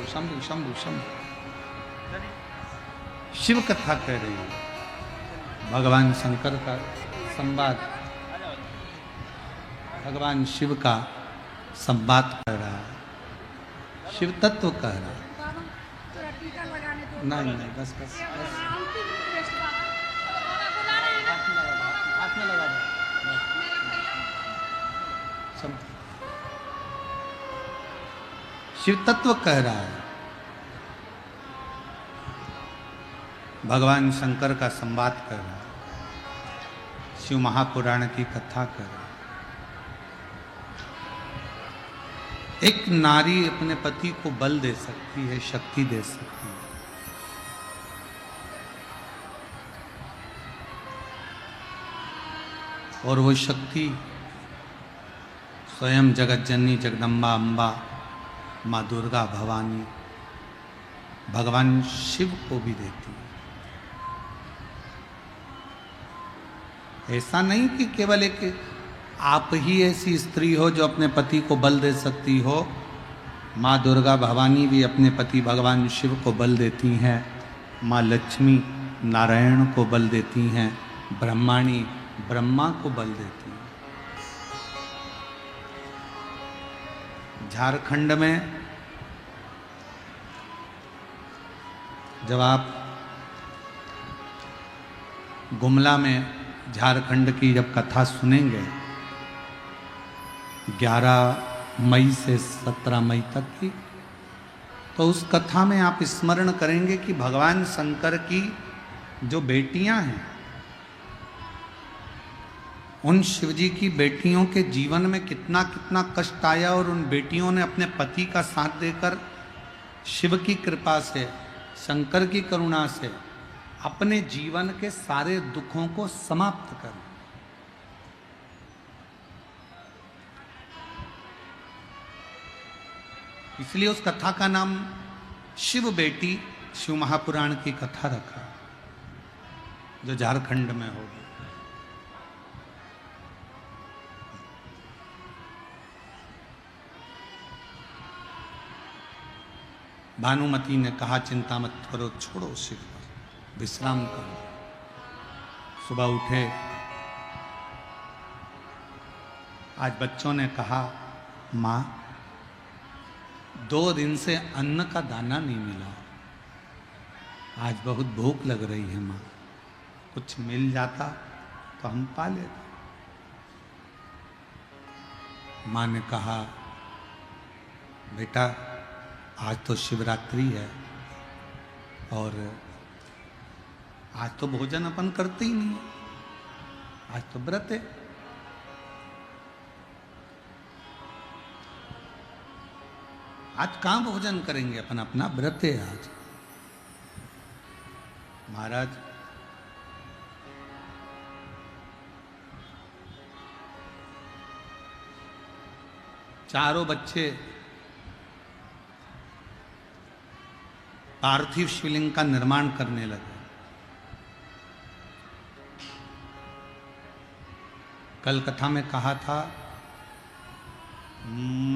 शंभु शंभु शंभु शिव कथा कह रही है। भगवान शंकर का संवाद, भगवान शिव का संवाद कर रहा है, शिव तत्व कह रहा है। नहीं नहीं बस बस बस हाथ में लगा दो। शिव तत्व कह रहा है। भगवान शंकर का संवाद कर रहा है, शिव महापुराण की कथा कर रहा है। एक नारी अपने पति को बल दे सकती है, शक्ति दे सकती है। और वो शक्ति स्वयं जगत जननी जगदम्बा अम्बा माँ दुर्गा भवानी भगवान शिव को भी देती है। ऐसा नहीं कि केवल एक आप ही ऐसी स्त्री हो जो अपने पति को बल दे सकती हो। माँ दुर्गा भवानी भी अपने पति भगवान शिव को बल देती हैं। माँ लक्ष्मी नारायण को बल देती हैं। ब्रह्माणी ब्रह्मा को बल देती हैं। झारखंड में जब आप गुमला में झारखंड की जब कथा सुनेंगे 11 मई से 17 मई तक की, तो उस कथा में आप स्मरण करेंगे कि भगवान शंकर की जो बेटियां हैं उन शिवजी की बेटियों के जीवन में कितना कितना कष्ट आया और उन बेटियों ने अपने पति का साथ देकर शिव की कृपा से, शंकर की करुणा से अपने जीवन के सारे दुखों को समाप्त कर। इसलिए उस कथा का नाम शिव बेटी शिव महापुराण की कथा रखा, जो झारखंड में होगी। भानुमति ने कहा चिंता मत करो, छोड़ो शिव पर, विश्राम करो। सुबह उठे, आज बच्चों ने कहा माँ 2 दिन से अन्न का दाना नहीं मिला, आज बहुत भूख लग रही है माँ, कुछ मिल जाता तो हम पा लेते। माँ ने कहा बेटा आज तो शिवरात्रि है और आज तो भोजन अपन करते ही नहीं, आज तो व्रत है। आज कहां भोजन करेंगे अपन, अपना व्रत है आज। महाराज चारों बच्चे पार्थिव शिवलिंग का निर्माण करने लगे। कल कथा में कहा था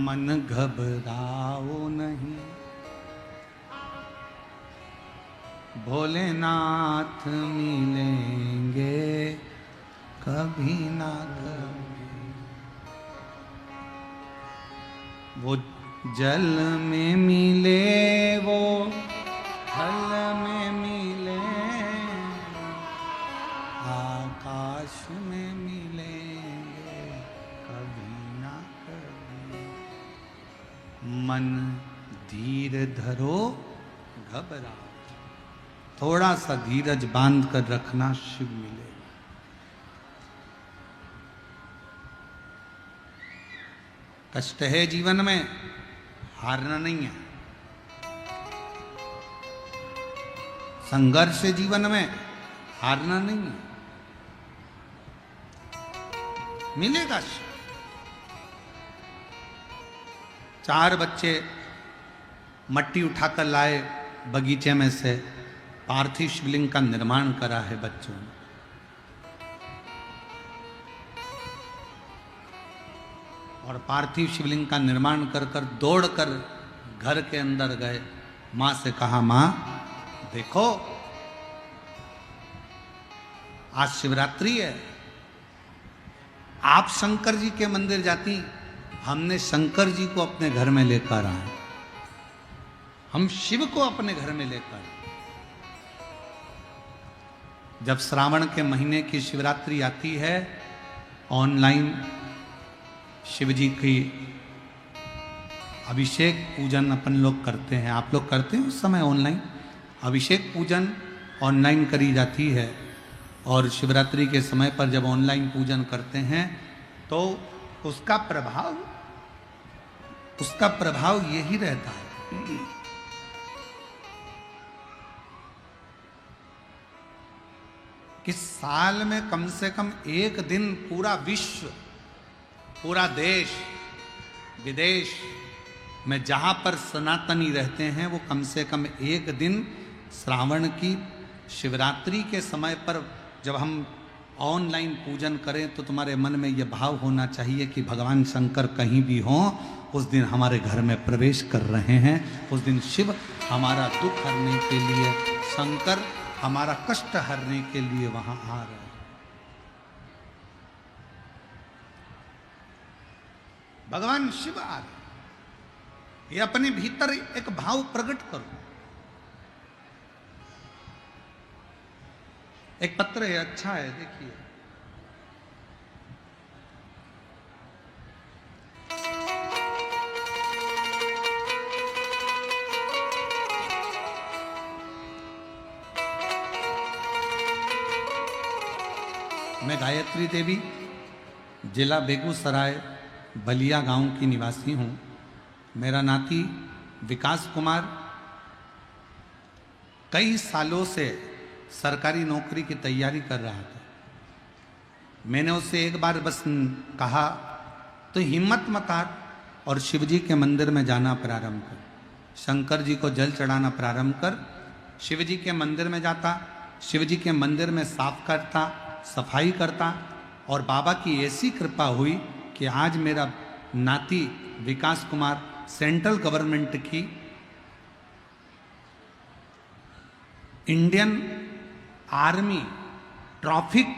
मन घबराओ नहीं, भोलेनाथ मिलेंगे कभी ना कभी। वो जल में मिले, वो फल में मिले, आकाश में मिलेंगे कभी ना कभी। मन धीर धरो घबराओ, थोड़ा सा धीरज बांध कर रखना, शिव मिलेगा। कष्ट है जीवन में, हारना नहीं है। संघर्ष है जीवन में, हारना नहीं है। मिलेगा शिव। 4 बच्चे मट्टी उठाकर लाए बगीचे में से, पार्थिव शिवलिंग का निर्माण करा है बच्चों ने। और पार्थिव शिवलिंग का निर्माण कर कर दौड़कर घर के अंदर गए। मां से कहा मां देखो आज शिवरात्रि है, आप शंकर जी के मंदिर जाती, हमने शंकर जी को अपने घर में लेकर आए, हम शिव को अपने घर में लेकर आए। जब श्रावण के महीने की शिवरात्रि आती है, ऑनलाइन शिव जी की अभिषेक पूजन अपन लोग करते हैं। आप लोग करते हैं उस समय ऑनलाइन अभिषेक पूजन ऑनलाइन करी जाती है। और शिवरात्रि के समय पर जब ऑनलाइन पूजन करते हैं तो उसका प्रभाव यही रहता है कि साल में कम से कम एक दिन पूरा विश्व, पूरा देश विदेश में जहाँ पर सनातनी रहते हैं, वो कम से कम एक दिन श्रावण की शिवरात्रि के समय पर जब हम ऑनलाइन पूजन करें तो तुम्हारे मन में यह भाव होना चाहिए कि भगवान शंकर कहीं भी हों, उस दिन हमारे घर में प्रवेश कर रहे हैं। उस दिन शिव हमारा दुख हरने के लिए, शंकर हमारा कष्ट हरने के लिए वहां आ रहे हैं। भगवान शिव आ रहे, ये अपने भीतर एक भाव प्रकट करो। एक पत्र है, अच्छा है, देखिए। मैं गायत्री देवी जिला बेगूसराय बलिया गांव की निवासी हूं। मेरा नाती विकास कुमार कई सालों से सरकारी नौकरी की तैयारी कर रहा था। मैंने उससे एक बार बस कहा तो हिम्मत मत हार और शिव जी के मंदिर में जाना प्रारंभ कर, शंकर जी को जल चढ़ाना प्रारंभ कर। शिव जी के मंदिर में जाता, शिव जी के मंदिर में साफ करता, सफाई करता और बाबा की ऐसी कृपा हुई कि आज मेरा नाती विकास कुमार सेंट्रल गवर्नमेंट की इंडियन आर्मी ट्रैफिक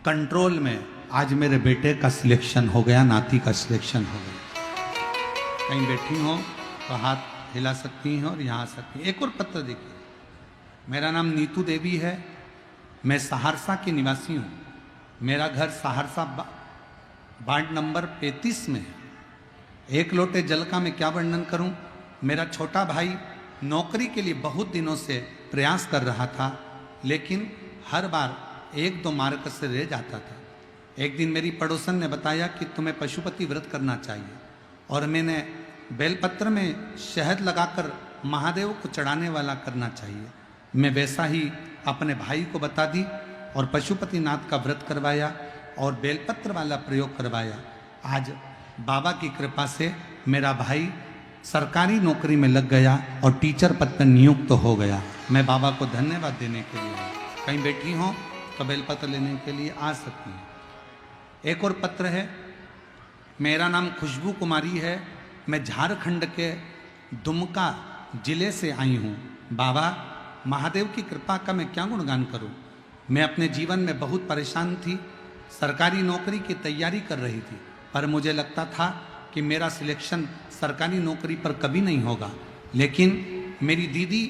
कंट्रोल में आज मेरे बेटे का सिलेक्शन हो गया, नाती का सिलेक्शन हो गया। कहीं बैठी हो तो हाथ हिला सकती हैं और यहाँ आ सकती हैं। एक और पत्र देखिए। मेरा नाम नीतू देवी है, मैं सहरसा की निवासी हूँ। मेरा घर सहरसा वार्ड नंबर 35 में है। एक लोटे जल का मैं क्या वर्णन करूं। मेरा छोटा भाई नौकरी के लिए बहुत दिनों से प्रयास कर रहा था, लेकिन हर बार 1-2 मार्क से रह जाता था। एक दिन मेरी पड़ोसन ने बताया कि तुम्हें पशुपति व्रत करना चाहिए, और मैंने बेलपत्र में शहद लगाकर महादेव को चढ़ाने वाला करना चाहिए। मैं वैसा ही अपने भाई को बता दी और पशुपतिनाथ का व्रत करवाया और बेलपत्र वाला प्रयोग करवाया। आज बाबा की कृपा से मेरा भाई सरकारी नौकरी में लग गया और टीचर पद पर नियुक्त हो गया। मैं बाबा को धन्यवाद देने के लिए हूँ। कहीं बैठी हो तो बेलपत्र लेने के लिए आ सकती हैं। एक और पत्र है। मेरा नाम खुशबू कुमारी है, मैं झारखंड के दुमका जिले से आई हूँ। बाबा महादेव की कृपा का मैं क्या गुणगान करूँ। मैं अपने जीवन में बहुत परेशान थी, सरकारी नौकरी की तैयारी कर रही थी, पर मुझे लगता था कि मेरा सिलेक्शन सरकारी नौकरी पर कभी नहीं होगा। लेकिन मेरी दीदी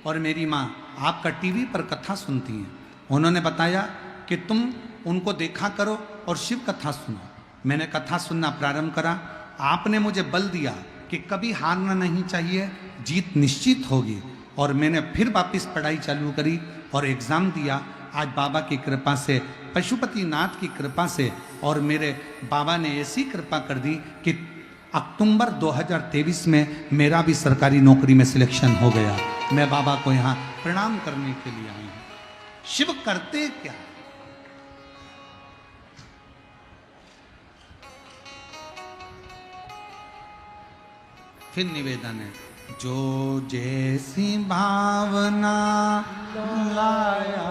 और मेरी माँ आपका टीवी पर कथा सुनती हैं। उन्होंने बताया कि तुम उनको देखा करो और शिव कथा सुनो। मैंने कथा सुनना प्रारंभ करा। आपने मुझे बल दिया कि कभी हारना नहीं चाहिए, जीत निश्चित होगी। और मैंने फिर वापस पढ़ाई चालू करी और एग्ज़ाम दिया। आज बाबा की कृपा से, पशुपतिनाथ की कृपा से और मेरे बाबा ने ऐसी कृपा कर दी कि अक्टूबर 2023 में मेरा भी सरकारी नौकरी में सिलेक्शन हो गया। मैं बाबा को यहाँ प्रणाम करने के लिए आई हूँ। शिव करते क्या? फिर निवेदन है, जो जैसी भावना लाया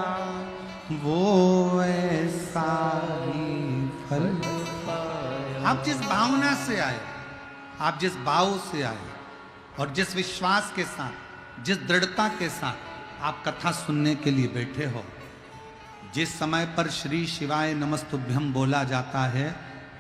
वो ऐसा ही फल पाया। आप जिस भावना से आए, आप जिस भाव से आए और जिस विश्वास के साथ, जिस दृढ़ता के साथ आप कथा सुनने के लिए बैठे हो, जिस समय पर श्री शिवाय नमस्तुभ्यम बोला जाता है,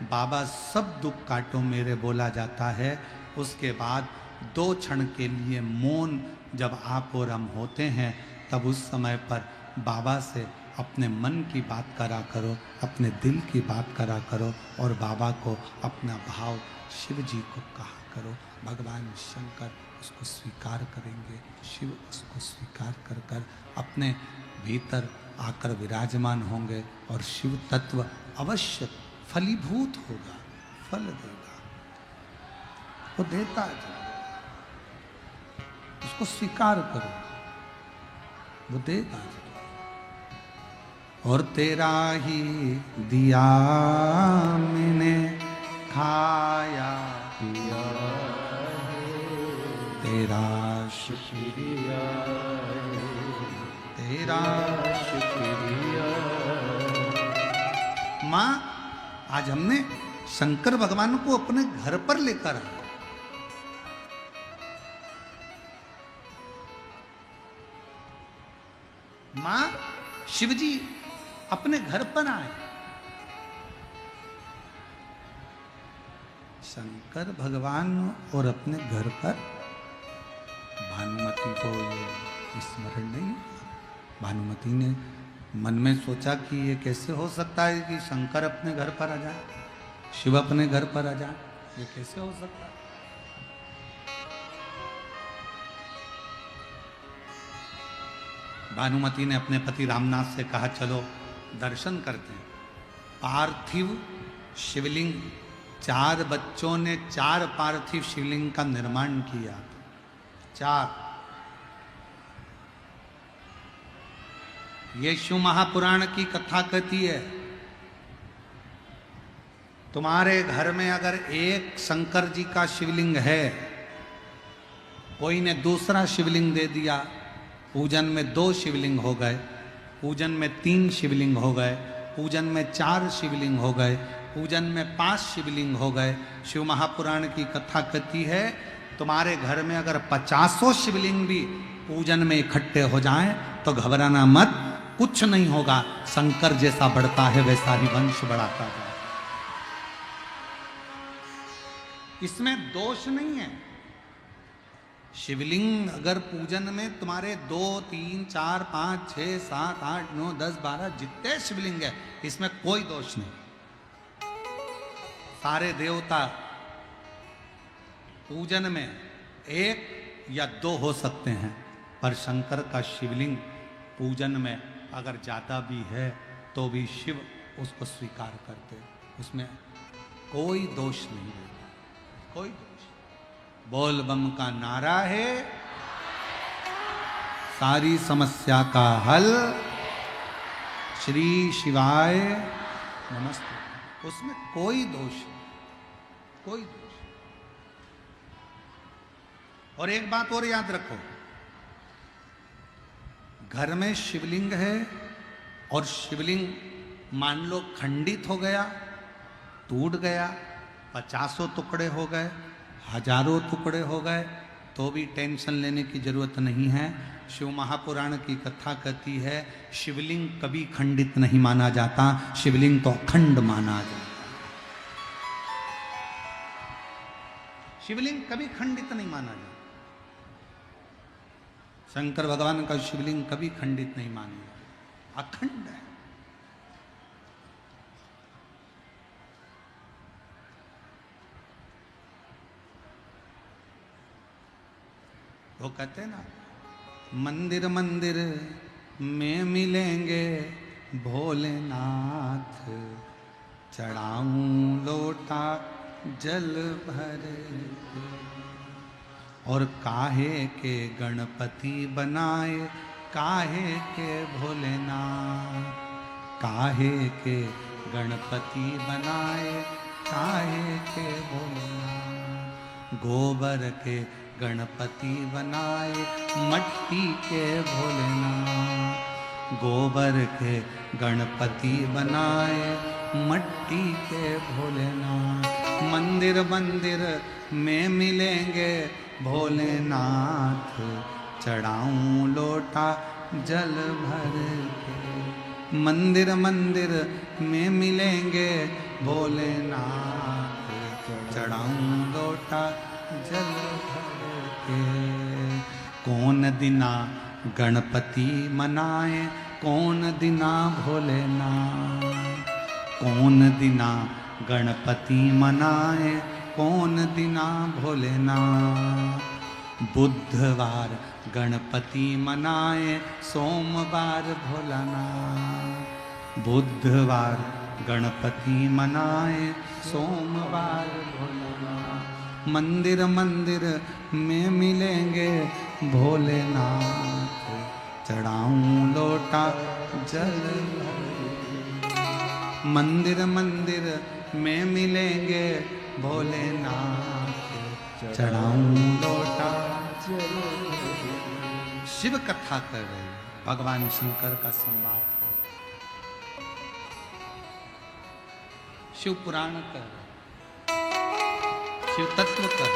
बाबा सब दुख काटो मेरे बोला जाता है, उसके बाद 2 क्षण के लिए मौन जब आप और हम होते हैं, तब उस समय पर बाबा से अपने मन की बात करा करो, अपने दिल की बात करा करो और बाबा को अपना भाव शिव जी को कहा करो। भगवान शंकर उसको स्वीकार करेंगे, शिव उसको स्वीकार कर कर अपने भीतर आकर विराजमान होंगे और शिव तत्व अवश्य फलीभूत होगा, फल देगा। वो देता है, उसको स्वीकार करो, वो देगा। और तेरा ही दिया मैंने खाया पिया, तेरा शुक्रिया, तेरा शुक्रिया। माँ, आज हमने शंकर भगवान को अपने घर पर लेकर आए। माँ, शिव जी अपने घर पर आए। शंकर भगवान और अपने घर पर। भानुमति को ये स्मरण नहीं। भानुमति ने मन में सोचा कि ये कैसे हो सकता है कि शंकर अपने घर पर आ जाए, शिव अपने घर पर आ जाए, ये कैसे हो सकता है। भानुमति ने अपने पति रामनाथ से कहा, चलो दर्शन करते हैं। पार्थिव शिवलिंग, 4 बच्चों ने 4 पार्थिव शिवलिंग का निर्माण किया। 4। ये शिव महापुराण की कथा कहती है, तुम्हारे घर में अगर एक शंकर जी का शिवलिंग है, कोई ने दूसरा शिवलिंग दे दिया, पूजन में 2 शिवलिंग हो गए, पूजन में 3 शिवलिंग हो गए, पूजन में 4 शिवलिंग हो गए, पूजन में 5 शिवलिंग हो गए। शिव महापुराण की कथा कहती है, तुम्हारे घर में अगर 50 शिवलिंग भी पूजन में इकट्ठे हो जाएं तो घबराना मत, कुछ नहीं होगा। शंकर जैसा बढ़ता है वैसा ही वंश बढ़ाता है। इसमें दोष नहीं है। शिवलिंग अगर पूजन में तुम्हारे 2, 3, 4, 5, 6, 7, 8, 9, 10, 12 जितने शिवलिंग है, इसमें कोई दोष नहीं। सारे देवता पूजन में 1 या 2 हो सकते हैं, पर शंकर का शिवलिंग पूजन में अगर ज्यादा भी है तो भी शिव उसको स्वीकार करते, उसमें कोई दोष नहीं है, कोई दोष। बोल बम का नारा है, सारी समस्या का हल, श्री शिवाय नमस्ते, उसमें कोई दोष नहीं, कोई दोष। और एक बात और याद रखो, घर में शिवलिंग है और शिवलिंग मान लो खंडित हो गया, टूट गया, 50 टुकड़े हो गए, 1000 टुकड़े हो गए, तो भी टेंशन लेने की जरूरत नहीं है। शिव महापुराण की कथा कहती है, शिवलिंग कभी खंडित नहीं माना जाता, शिवलिंग तो अखंड माना जाता। शिवलिंग कभी खंडित नहीं माना जाता। शंकर भगवान का शिवलिंग कभी खंडित नहीं माना जाता, अखंड है। वो कहते हैं ना, मंदिर मंदिर में मिलेंगे भोलेनाथ, चढ़ाऊं लोटा जल भर के, और काहे के गणपति बनाए, काहे के भोलेनाथ, काहे के गणपति बनाए, काहे के भोलेनाथ, गोबर के गणपति बनाए, मट्टी के भोलेनाथ, गोबर के गणपति बनाए, मट्टी के भोलेनाथ, मंदिर मंदिर में मिलेंगे भोलेनाथ, चढ़ाऊं लोटा जल भर के, मंदिर मंदिर में मिलेंगे भोलेनाथ, चढ़ाऊं लोटा जल भर के, कौन दिना गणपति मनाए, कौन दिना भोलेनाथ, कौन दिना गणपति मनाए, कौन दिना भोलेनाथ, बुधवार गणपति मनाए, सोमवार भोलानाथ, बुधवार गणपति मनाए, सोमवार भोलानाथ, मंदिर मंदिर में मिलेंगे भोलेनाथ, चढ़ाऊं लोटा जल भर, मंदिर मंदिर में मिलेंगे भोलेनाथ, चढ़ाऊं लोटा जल भर। शिव कथा कर रहे हैं, भगवान शंकर का संवाद कर, शिव पुराण कर, शिव तत्व कर।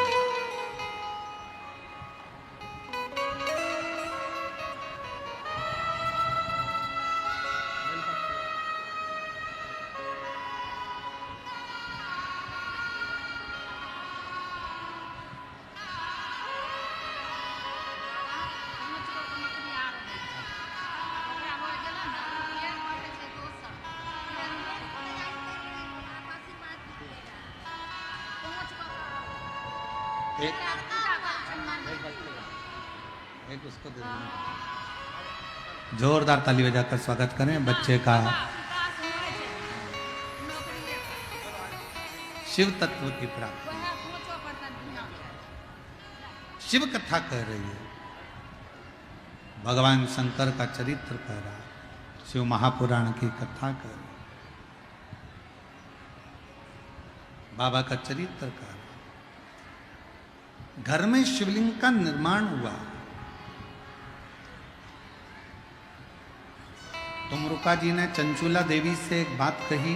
एक उसको दे देना। जोरदार ताली बजाकर स्वागत करें बच्चे का। शिव तत्व की प्राप्ति। शिव कथा कह रही है, भगवान शंकर का चरित्र कह रहा है, शिव महापुराण की कथा कह रही है, बाबा का चरित्र कह रहा है। घर में शिवलिंग का निर्माण हुआ। तुमरुका जी ने चंचुला देवी से एक बात कही,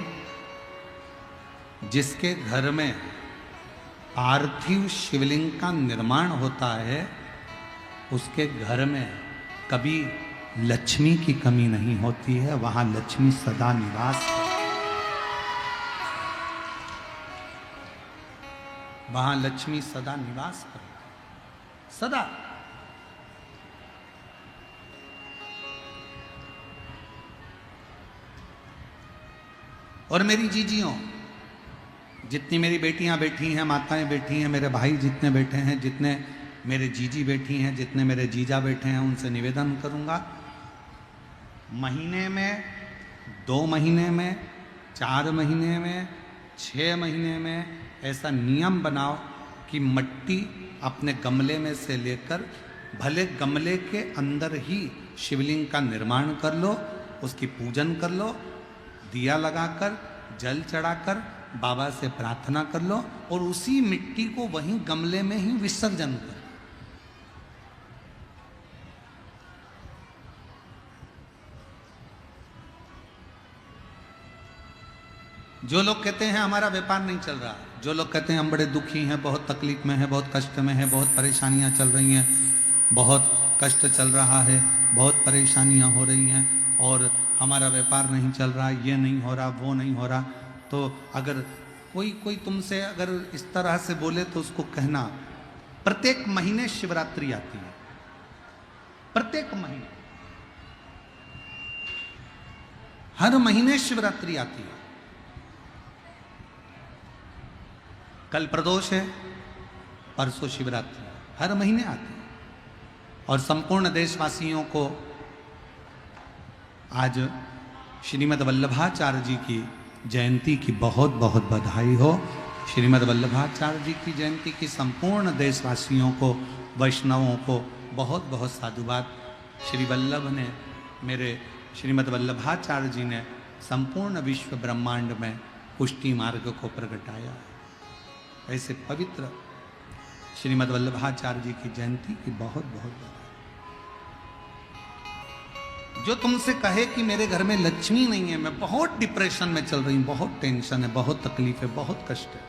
जिसके घर में पार्थिव शिवलिंग का निर्माण होता है, उसके घर में कभी लक्ष्मी की कमी नहीं होती है, वहां लक्ष्मी सदा निवास है। वहां लक्ष्मी सदा निवास कर, सदा। और मेरी जीजियों, जितनी मेरी बेटियां बैठी हैं, माताएं बैठी हैं, मेरे भाई जितने बैठे हैं, जितने मेरे जीजी बैठी हैं, जितने मेरे जीजा बैठे हैं, उनसे निवेदन करूंगा, महीने में, 2 महीने में, 4 महीने में, 6 महीने में ऐसा नियम बनाओ कि मिट्टी अपने गमले में से लेकर, भले गमले के अंदर ही शिवलिंग का निर्माण कर लो, उसकी पूजन कर लो, दिया लगाकर, जल चढ़ाकर बाबा से प्रार्थना कर लो, और उसी मिट्टी को वहीं गमले में ही विसर्जन कर। जो लोग कहते हैं हमारा व्यापार नहीं चल रहा, जो लोग कहते हैं हम बड़े दुखी हैं, बहुत तकलीफ में हैं, बहुत कष्ट में हैं, बहुत परेशानियां चल रही हैं, बहुत कष्ट चल रहा है, बहुत परेशानियां हो रही हैं, और हमारा व्यापार नहीं चल रहा, ये नहीं हो रहा, वो नहीं हो रहा, तो अगर कोई तुमसे अगर इस तरह से बोले तो उसको कहना, प्रत्येक महीने शिवरात्रि आती है, प्रत्येक महीने, हर महीने शिवरात्रि आती है। कल प्रदोष है, परसों शिवरात्रि, हर महीने आती है। और संपूर्ण देशवासियों को आज श्रीमद् वल्लभाचार्य जी की जयंती की बहुत बहुत बधाई हो। श्रीमद् वल्लभाचार्य जी की जयंती की संपूर्ण देशवासियों को, वैष्णवों को बहुत बहुत साधुवाद। श्री वल्लभ ने, मेरे श्रीमद् वल्लभाचार्य जी ने संपूर्ण विश्व ब्रह्मांड में पुष्टि मार्ग को प्रगटाया। ऐसे पवित्र श्रीमद् वल्लभाचार्य जी की जयंती की बहुत बहुत बधाई। जो तुमसे कहे कि मेरे घर में लक्ष्मी नहीं है, मैं बहुत डिप्रेशन में चल रही हूं, बहुत टेंशन है, बहुत तकलीफ है, बहुत कष्ट है,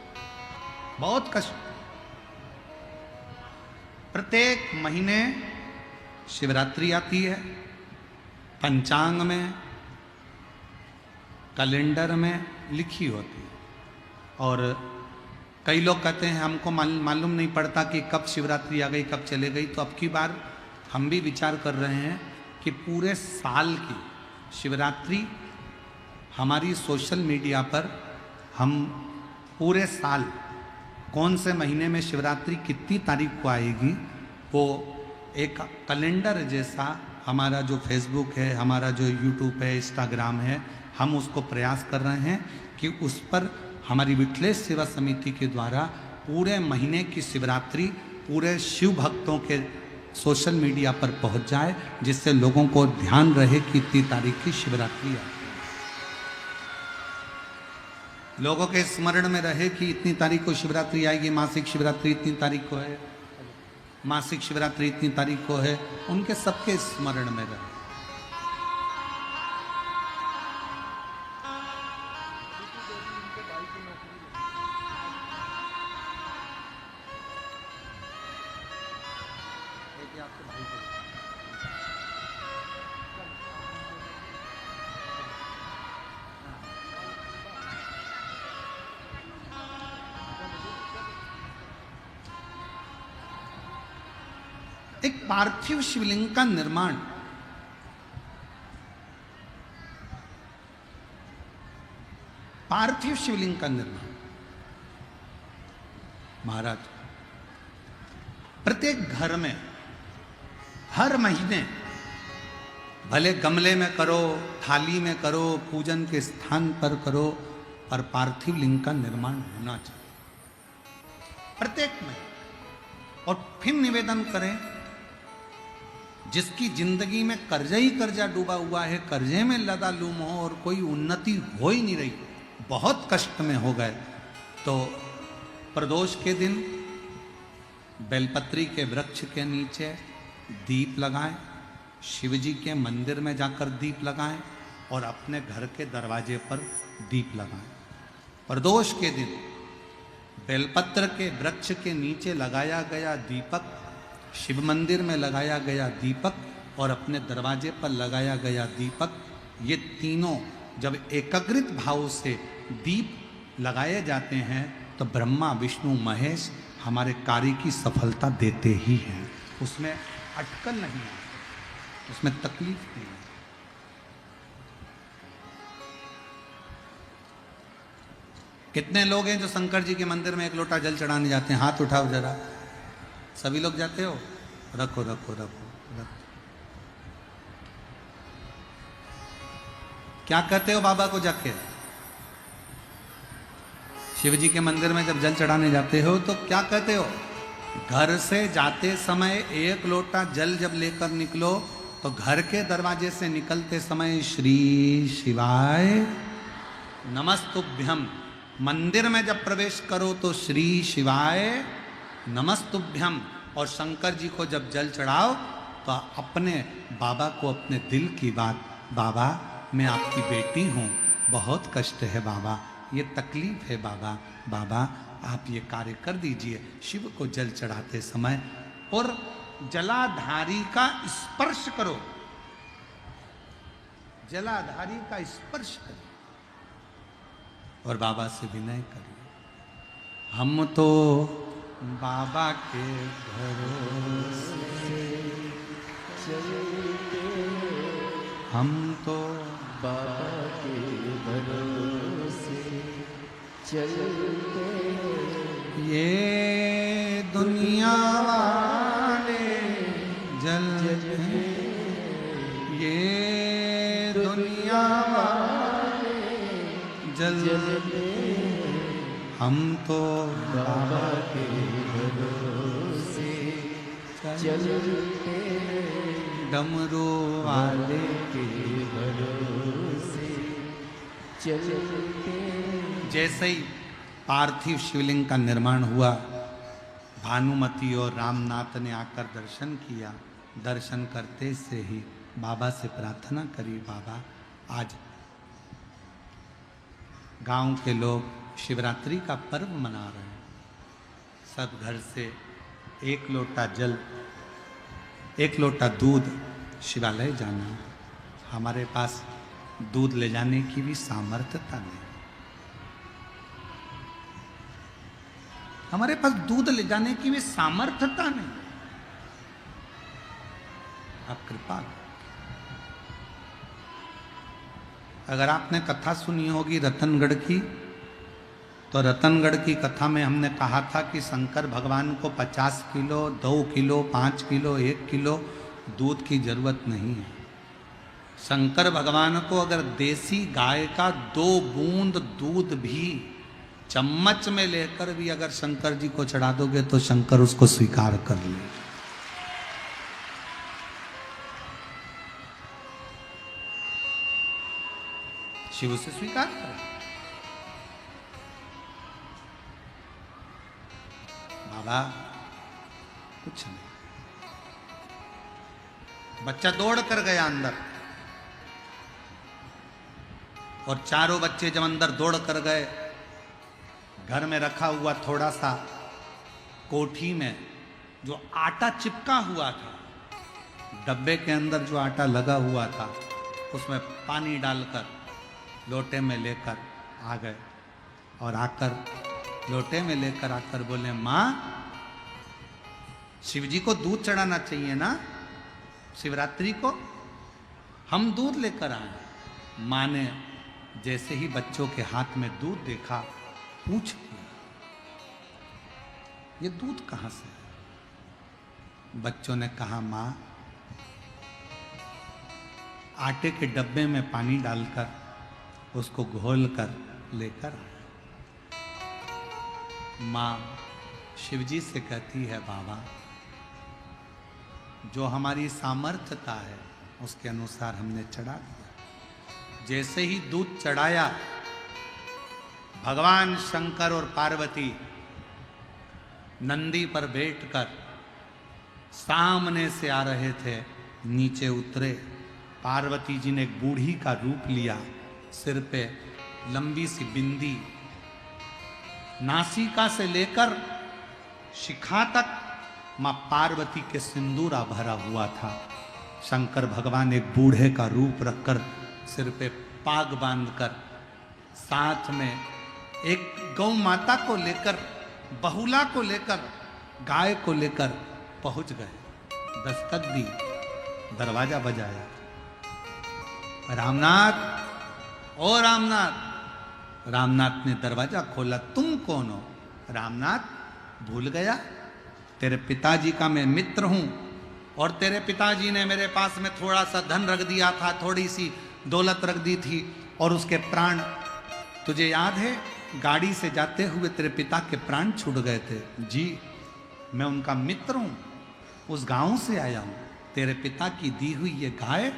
बहुत कष्ट। प्रत्येक महीने शिवरात्रि आती है, पंचांग में, कैलेंडर में लिखी होती है। और कई लोग कहते हैं हमको मालूम नहीं पड़ता कि कब शिवरात्रि आ गई, कब चले गई। तो अब की बार हम भी विचार कर रहे हैं कि पूरे साल की शिवरात्रि हमारी सोशल मीडिया पर, हम पूरे साल कौन से महीने में शिवरात्रि कितनी तारीख को आएगी, वो एक कैलेंडर जैसा हमारा जो फेसबुक है, हमारा जो यूट्यूब है, इंस्टाग्राम है, हम उसको प्रयास कर रहे हैं कि उस पर हमारी विठलेश सेवा समिति के द्वारा पूरे महीने की शिवरात्रि पूरे शिव भक्तों के सोशल मीडिया पर पहुंच जाए, जिससे लोगों को ध्यान रहे कि इतनी तारीख की शिवरात्रि है, लोगों के स्मरण में रहे कि इतनी तारीख को शिवरात्रि आएगी, मासिक शिवरात्रि इतनी तारीख को है, मासिक शिवरात्रि इतनी तारीख को है, उनके सबके स्मरण में रहे। एक पार्थिव शिवलिंग का निर्माण, पार्थिव शिवलिंग का निर्माण, महाराज प्रत्येक घर में हर महीने, भले गमले में करो, थाली में करो, पूजन के स्थान पर करो, पर पार्थिव लिंग का निर्माण होना चाहिए। प्रत्येक में। और फिर निवेदन करें, जिसकी जिंदगी में कर्जा ही कर्जा डूबा हुआ है, कर्जे में लदा लूम हो और कोई उन्नति हो ही नहीं रही, बहुत कष्ट में हो गए, तो प्रदोष के दिन बेलपत्री के वृक्ष के नीचे दीप लगाएं, शिव जी के मंदिर में जाकर दीप लगाएं और अपने घर के दरवाजे पर दीप लगाएं। प्रदोष के दिन बेलपत्र के वृक्ष के नीचे लगाया गया दीपक, शिव मंदिर में लगाया गया दीपक और अपने दरवाजे पर लगाया गया दीपक, ये तीनों जब एकाग्रित भाव से दीप लगाए जाते हैं तो ब्रह्मा विष्णु महेश हमारे कार्य की सफलता देते ही हैं। उसमें अटकल नहीं है, उसमें तकलीफ नहीं है। कितने लोग हैं जो शंकर जी के मंदिर में एक लोटा जल चढ़ाने जाते हैं? हाथ उठाओ जरा। सभी लोग जाते हो? रखो रखो रखो रखो। क्या कहते हो बाबा को जाके? शिव जी के मंदिर में जब जल चढ़ाने जाते हो तो क्या कहते हो? घर से जाते समय एक लोटा जल जब लेकर निकलो तो घर के दरवाजे से निकलते समय श्री शिवाय नमस्तुभ्यम। मंदिर में जब प्रवेश करो तो श्री शिवाय नमस्तुभ्यम। और शंकर जी को जब जल चढ़ाओ तो अपने बाबा को अपने दिल की बात, बाबा मैं आपकी बेटी हूँ, बहुत कष्ट है बाबा, ये तकलीफ है बाबा, बाबा आप ये कार्य कर दीजिए। शिव को जल चढ़ाते समय और जलाधारी का स्पर्श करो, जलाधारी का स्पर्श करो और बाबा से विनय करिए, हम तो बाबा के भरोसे चलते, हम तो बाबा के भरोसे चलते, ये दुनिया वाले जलते, ये दुनिया वाले जलते, हम तो बाबा के भरोसे चलते, डमरू वाले के भरोसे चलते। जैसे ही पार्थिव शिवलिंग का निर्माण हुआ, भानुमति और रामनाथ ने आकर दर्शन किया। दर्शन करते से ही बाबा से प्रार्थना करी, बाबा आज गांव के लोग शिवरात्रि का पर्व मना रहे हैं, सब घर से एक लोटा जल, एक लोटा दूध शिवालय जाना है। हमारे पास दूध ले जाने की भी सामर्थ्यता नहीं, हमारे पास दूध ले जाने की भी सामर्थ्यता नहीं। आप कृपा करें। अगर आपने कथा सुनी होगी रतनगढ़ की, तो रतनगढ़ की कथा में हमने कहा था कि शंकर भगवान को 50 किलो, 2 किलो, 5 किलो, 1 किलो दूध की जरूरत नहीं है। शंकर भगवान को अगर देसी गाय का 2 बूंद दूध भी चम्मच में लेकर भी अगर शंकर जी को चढ़ा दोगे तो शंकर उसको स्वीकार कर ले। शिव से स्वीकार करें। बाबा कुछ नहीं। बच्चा दौड़ कर गया अंदर और चारों बच्चे जब अंदर दौड़ कर गए, घर में रखा हुआ थोड़ा सा कोठी में जो आटा चिपका हुआ था, डब्बे के अंदर जो आटा लगा हुआ था, उसमें पानी डालकर लोटे में लेकर आ गए और आकर लोटे में लेकर आकर बोले, माँ शिव जी को दूध चढ़ाना चाहिए ना शिवरात्रि को, हम दूध लेकर आए। माँ ने जैसे ही बच्चों के हाथ में दूध देखा, पूछ लिया ये दूध कहां से है? बच्चों ने कहा, माँ आटे के डब्बे में पानी डालकर उसको घोल कर लेकर आए। माँ शिवजी से कहती है बाबा, जो हमारी सामर्थ्यता है उसके अनुसार हमने चढ़ा दिया। जैसे ही दूध चढ़ाया, भगवान शंकर और पार्वती नंदी पर बैठकर सामने से आ रहे थे, नीचे उतरे। पार्वती जी ने एक बूढ़ी का रूप लिया, सिर पे लंबी सी बिंदी, नासिका से लेकर शिखा तक मां पार्वती के सिंदूरा भरा हुआ था। शंकर भगवान एक बूढ़े का रूप रखकर सिर पे पाग बांधकर साथ में एक गौ माता को लेकर, बहुला को लेकर, गाय को लेकर पहुंच गए। दस्तक दी, दरवाजा बजाया, रामनाथ, ओ रामनाथ। रामनाथ ने दरवाजा खोला। तुम कौन हो? रामनाथ, भूल गया? तेरे पिताजी का मैं मित्र हूं, और तेरे पिताजी ने मेरे पास में थोड़ा सा धन रख दिया था, थोड़ी सी दौलत रख दी थी, और उसके प्राण तुझे याद है? गाड़ी से जाते हुए तेरे पिता के प्राण छूट गए थे। जी, मैं उनका मित्र हूं, उस गांव से आया हूं। तेरे पिता की दी हुई ये गाय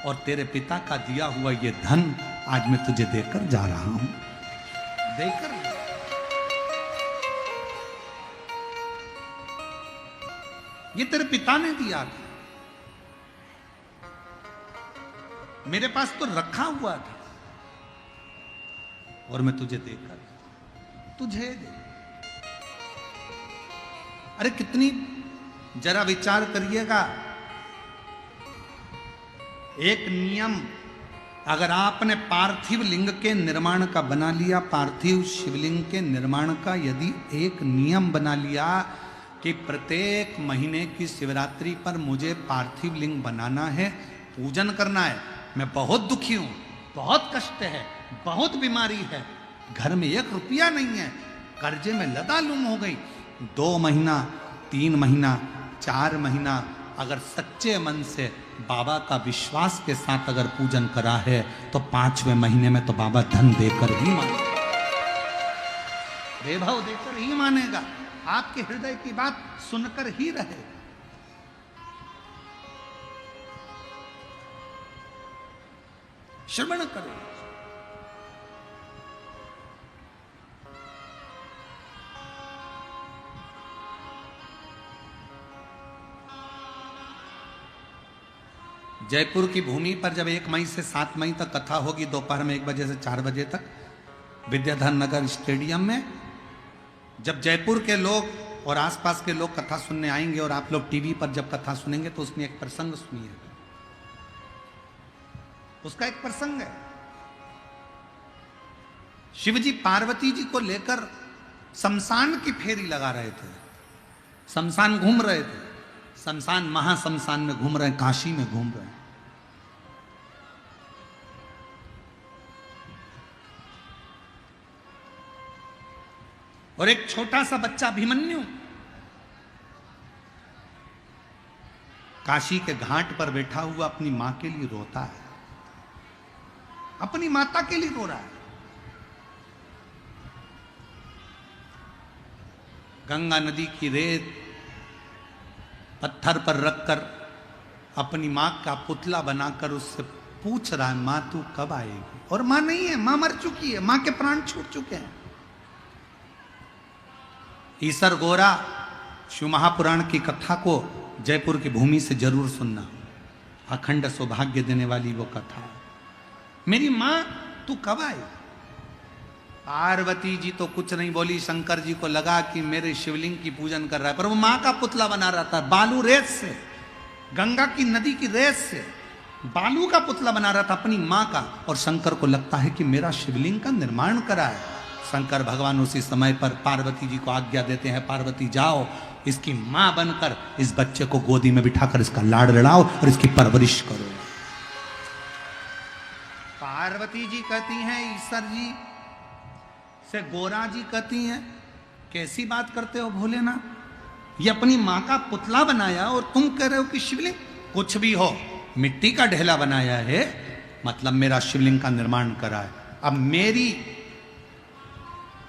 और तेरे पिता का दिया हुआ ये धन आज मैं तुझे देकर जा रहा हूं। देकर ये तेरे पिता ने दिया था, मेरे पास तो रखा हुआ था, और मैं तुझे देकर तुझे दे। अरे कितनी, जरा विचार करिएगा। एक नियम अगर आपने पार्थिव लिंग के निर्माण का बना लिया, पार्थिव शिवलिंग के निर्माण का यदि एक नियम बना लिया कि प्रत्येक महीने की शिवरात्रि पर मुझे पार्थिव लिंग बनाना है, पूजन करना है। मैं बहुत दुखी हूं, बहुत कष्ट है, बहुत बीमारी है, घर में 1 रुपया नहीं है, कर्जे में लदालुम हो गई। 2 महीना, 3 महीना, 4 महीना अगर सच्चे मन से बाबा का विश्वास के साथ अगर पूजन करा है, तो 5वें महीने में तो बाबा धन देकर ही मानेगा, वैभव देकर ही मानेगा, आपके हृदय की बात सुनकर ही रहे। श्रवण करो। जयपुर की भूमि पर जब 1 मई से 7 मई तक कथा होगी, दोपहर में 1 बजे से 4 बजे तक विद्याधर नगर स्टेडियम में, जब जयपुर के लोग और आसपास के लोग कथा सुनने आएंगे और आप लोग टीवी पर जब कथा सुनेंगे, तो उसमें एक प्रसंग सुनिए। उसका एक प्रसंग है, शिवजी पार्वती जी को लेकर शमशान की फेरी लगा रहे थे, शमशान घूम रहे थे, शमशान महाशमशान में घूम रहे हैं, काशी में घूम रहे हैं। और एक छोटा सा बच्चा अभिमन्यु काशी के घाट पर बैठा हुआ अपनी मां के लिए रोता है, अपनी माता के लिए रो रहा है। गंगा नदी की रेत पत्थर पर रखकर अपनी मां का पुतला बनाकर उससे पूछ रहा है, मां तू कब आएगी? और मां नहीं है, मां मर चुकी है, मां के प्राण छूट चुके हैं। ईसर गोरा शिव महापुराण की कथा को जयपुर की भूमि से जरूर सुनना, अखंड सौभाग्य देने वाली वो कथा। मेरी मां तू कब आई? पार्वती जी तो कुछ नहीं बोली, शंकर जी को लगा कि मेरे शिवलिंग की पूजन कर रहा है, पर वो मां का पुतला बना रहा था, बालू रेत से, गंगा की नदी की रेत से बालू का पुतला बना रहा था अपनी मां का। और शंकर को लगता है कि मेरा शिवलिंग का निर्माण करा है। शंकर भगवान उसी समय पर पार्वती जी को आज्ञा देते हैं, पार्वती जाओ, इसकी मां बनकर इस बच्चे को गोदी में बिठाकर इसका लाड़ लड़ाओ और इसकी परवरिश करो। पार्वती जी कहती हैं ईश्वर जी से, गोरा जी कहती हैं कैसी बात करते हो भोलेनाथ, ये अपनी मां का पुतला बनाया और तुम कह रहे हो कि शिवलिंग? कुछ भी हो, मिट्टी का ढेला बनाया है, मतलब मेरा शिवलिंग का निर्माण करा है। अब मेरी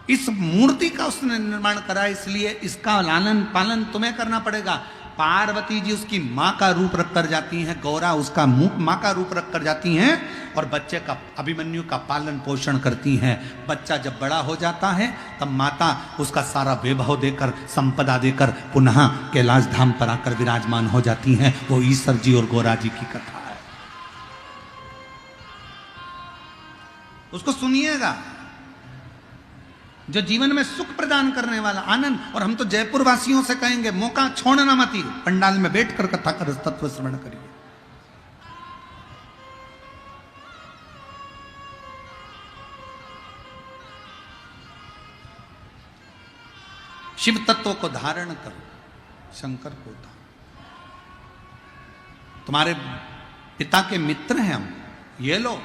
इस मूर्ति का उसने निर्माण करा, इसलिए इसका लालन पालन तुम्हें करना पड़ेगा। पार्वती जी उसकी माँ का रूप रख कर जाती हैं, गौरा उसका माँ का रूप रख कर जाती हैं और बच्चे का, अभिमन्यु का पालन पोषण करती हैं। बच्चा जब बड़ा हो जाता है तब माता उसका सारा वैभव देकर, संपदा देकर पुनः कैलाश धाम पर आकर विराजमान हो जाती हैं। वो ईश्वर जी और गौरा जी की कथा है, उसको सुनिएगा। जो जीवन में सुख प्रदान करने वाला आनंद। और हम तो जयपुर वासियों से कहेंगे, मौका छोड़ना मत, ही पंडाल में बैठकर कथा कर तत्व श्रवण करिए। शिव तत्व को धारण करो, शंकर को धारण। तुम्हारे पिता के मित्र हैं हम, ये लो।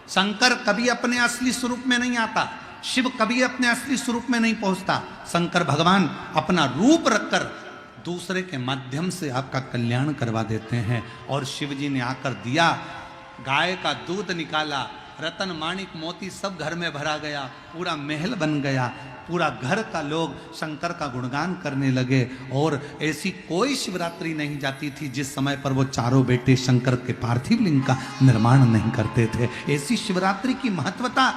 शंकर कभी अपने असली स्वरूप में नहीं आता, शिव कभी अपने असली स्वरूप में नहीं पहुंचता। शंकर भगवान अपना रूप रखकर दूसरे के माध्यम से आपका कल्याण करवा देते हैं। और शिव जी ने आकर दिया, गाय का दूध निकाला, रतन माणिक मोती सब घर में भरा गया, पूरा महल बन गया, पूरा घर का लोग शंकर का गुणगान करने लगे। और ऐसी कोई शिवरात्रि नहीं जाती थी जिस समय पर वो चारों बेटे शंकर के पार्थिव लिंग का निर्माण नहीं करते थे। ऐसी शिवरात्रि की महत्वता,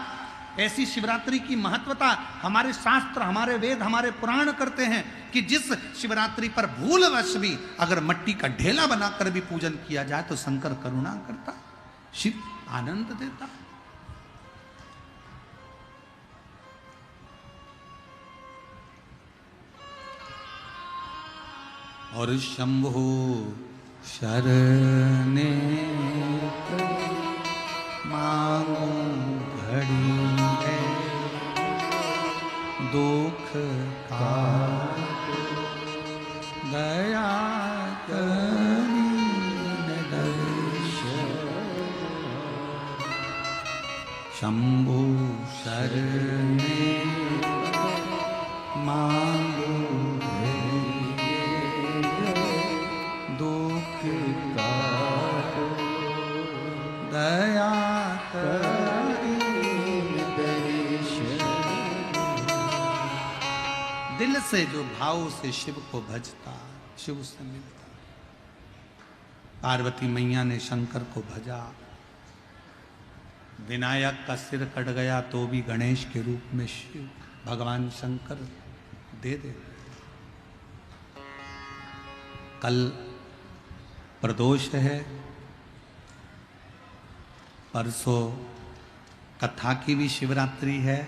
ऐसी शिवरात्रि की महत्वता हमारे शास्त्र, हमारे वेद, हमारे पुराण करते हैं कि जिस शिवरात्रि पर भूलवश भी अगर मट्टी का ढेला बनाकर भी पूजन किया जाए तो शंकर करुणा करता, शिव आनंद देता। और शंभो शरणे मांगो घड़ी है, दुख का दया करी दर्शन। शंभो शरणे मांगो दुख का दया करी दर्शन। दिल से जो भाव से शिव को भजता, शिव से मिलता। पार्वती मैया ने शंकर को भजा, विनायक का सिर कट गया तो भी गणेश के रूप में शिव भगवान शंकर दे दे। कल प्रदोष है, परसों कथा की भी शिवरात्रि है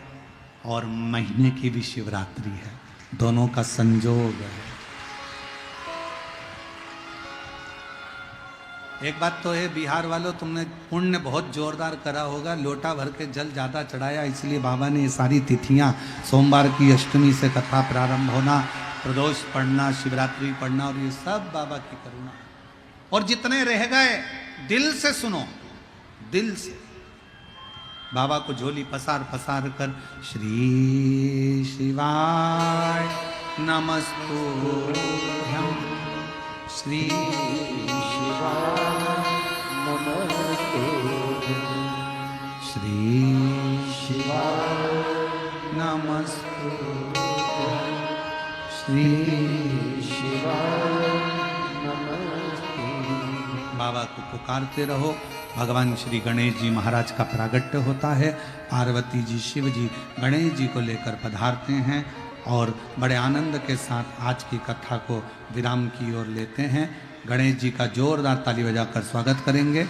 और महीने की भी शिवरात्रि है, दोनों का संजोग है। एक बात तो है, बिहार वालों, तुमने पुण्य बहुत जोरदार करा होगा, लोटा भर के जल ज्यादा चढ़ाया, इसलिए बाबा ने ये सारी तिथियां, सोमवार की अष्टमी से कथा प्रारंभ होना, प्रदोष पढ़ना, शिवरात्रि पढ़ना, और ये सब बाबा की करुणा। और जितने रह गए दिल से सुनो, दिल से बाबा को झोली पसार पसार कर श्री शिवाय नमस्तुभ्यं, श्री शिवाय नमस्तुभ्यं, श्री शिवाय नमस्तुभ्यं, श्री शिवाय नमस्तुभ्यं। बाबा को पुकारते रहो। भगवान श्री गणेश जी महाराज का प्रागट्य होता है, पार्वती जी शिव जी गणेश जी को लेकर पधारते हैं और बड़े आनंद के साथ आज की कथा को विराम की ओर लेते हैं। गणेश जी का जोरदार ताली बजाकर स्वागत करेंगे।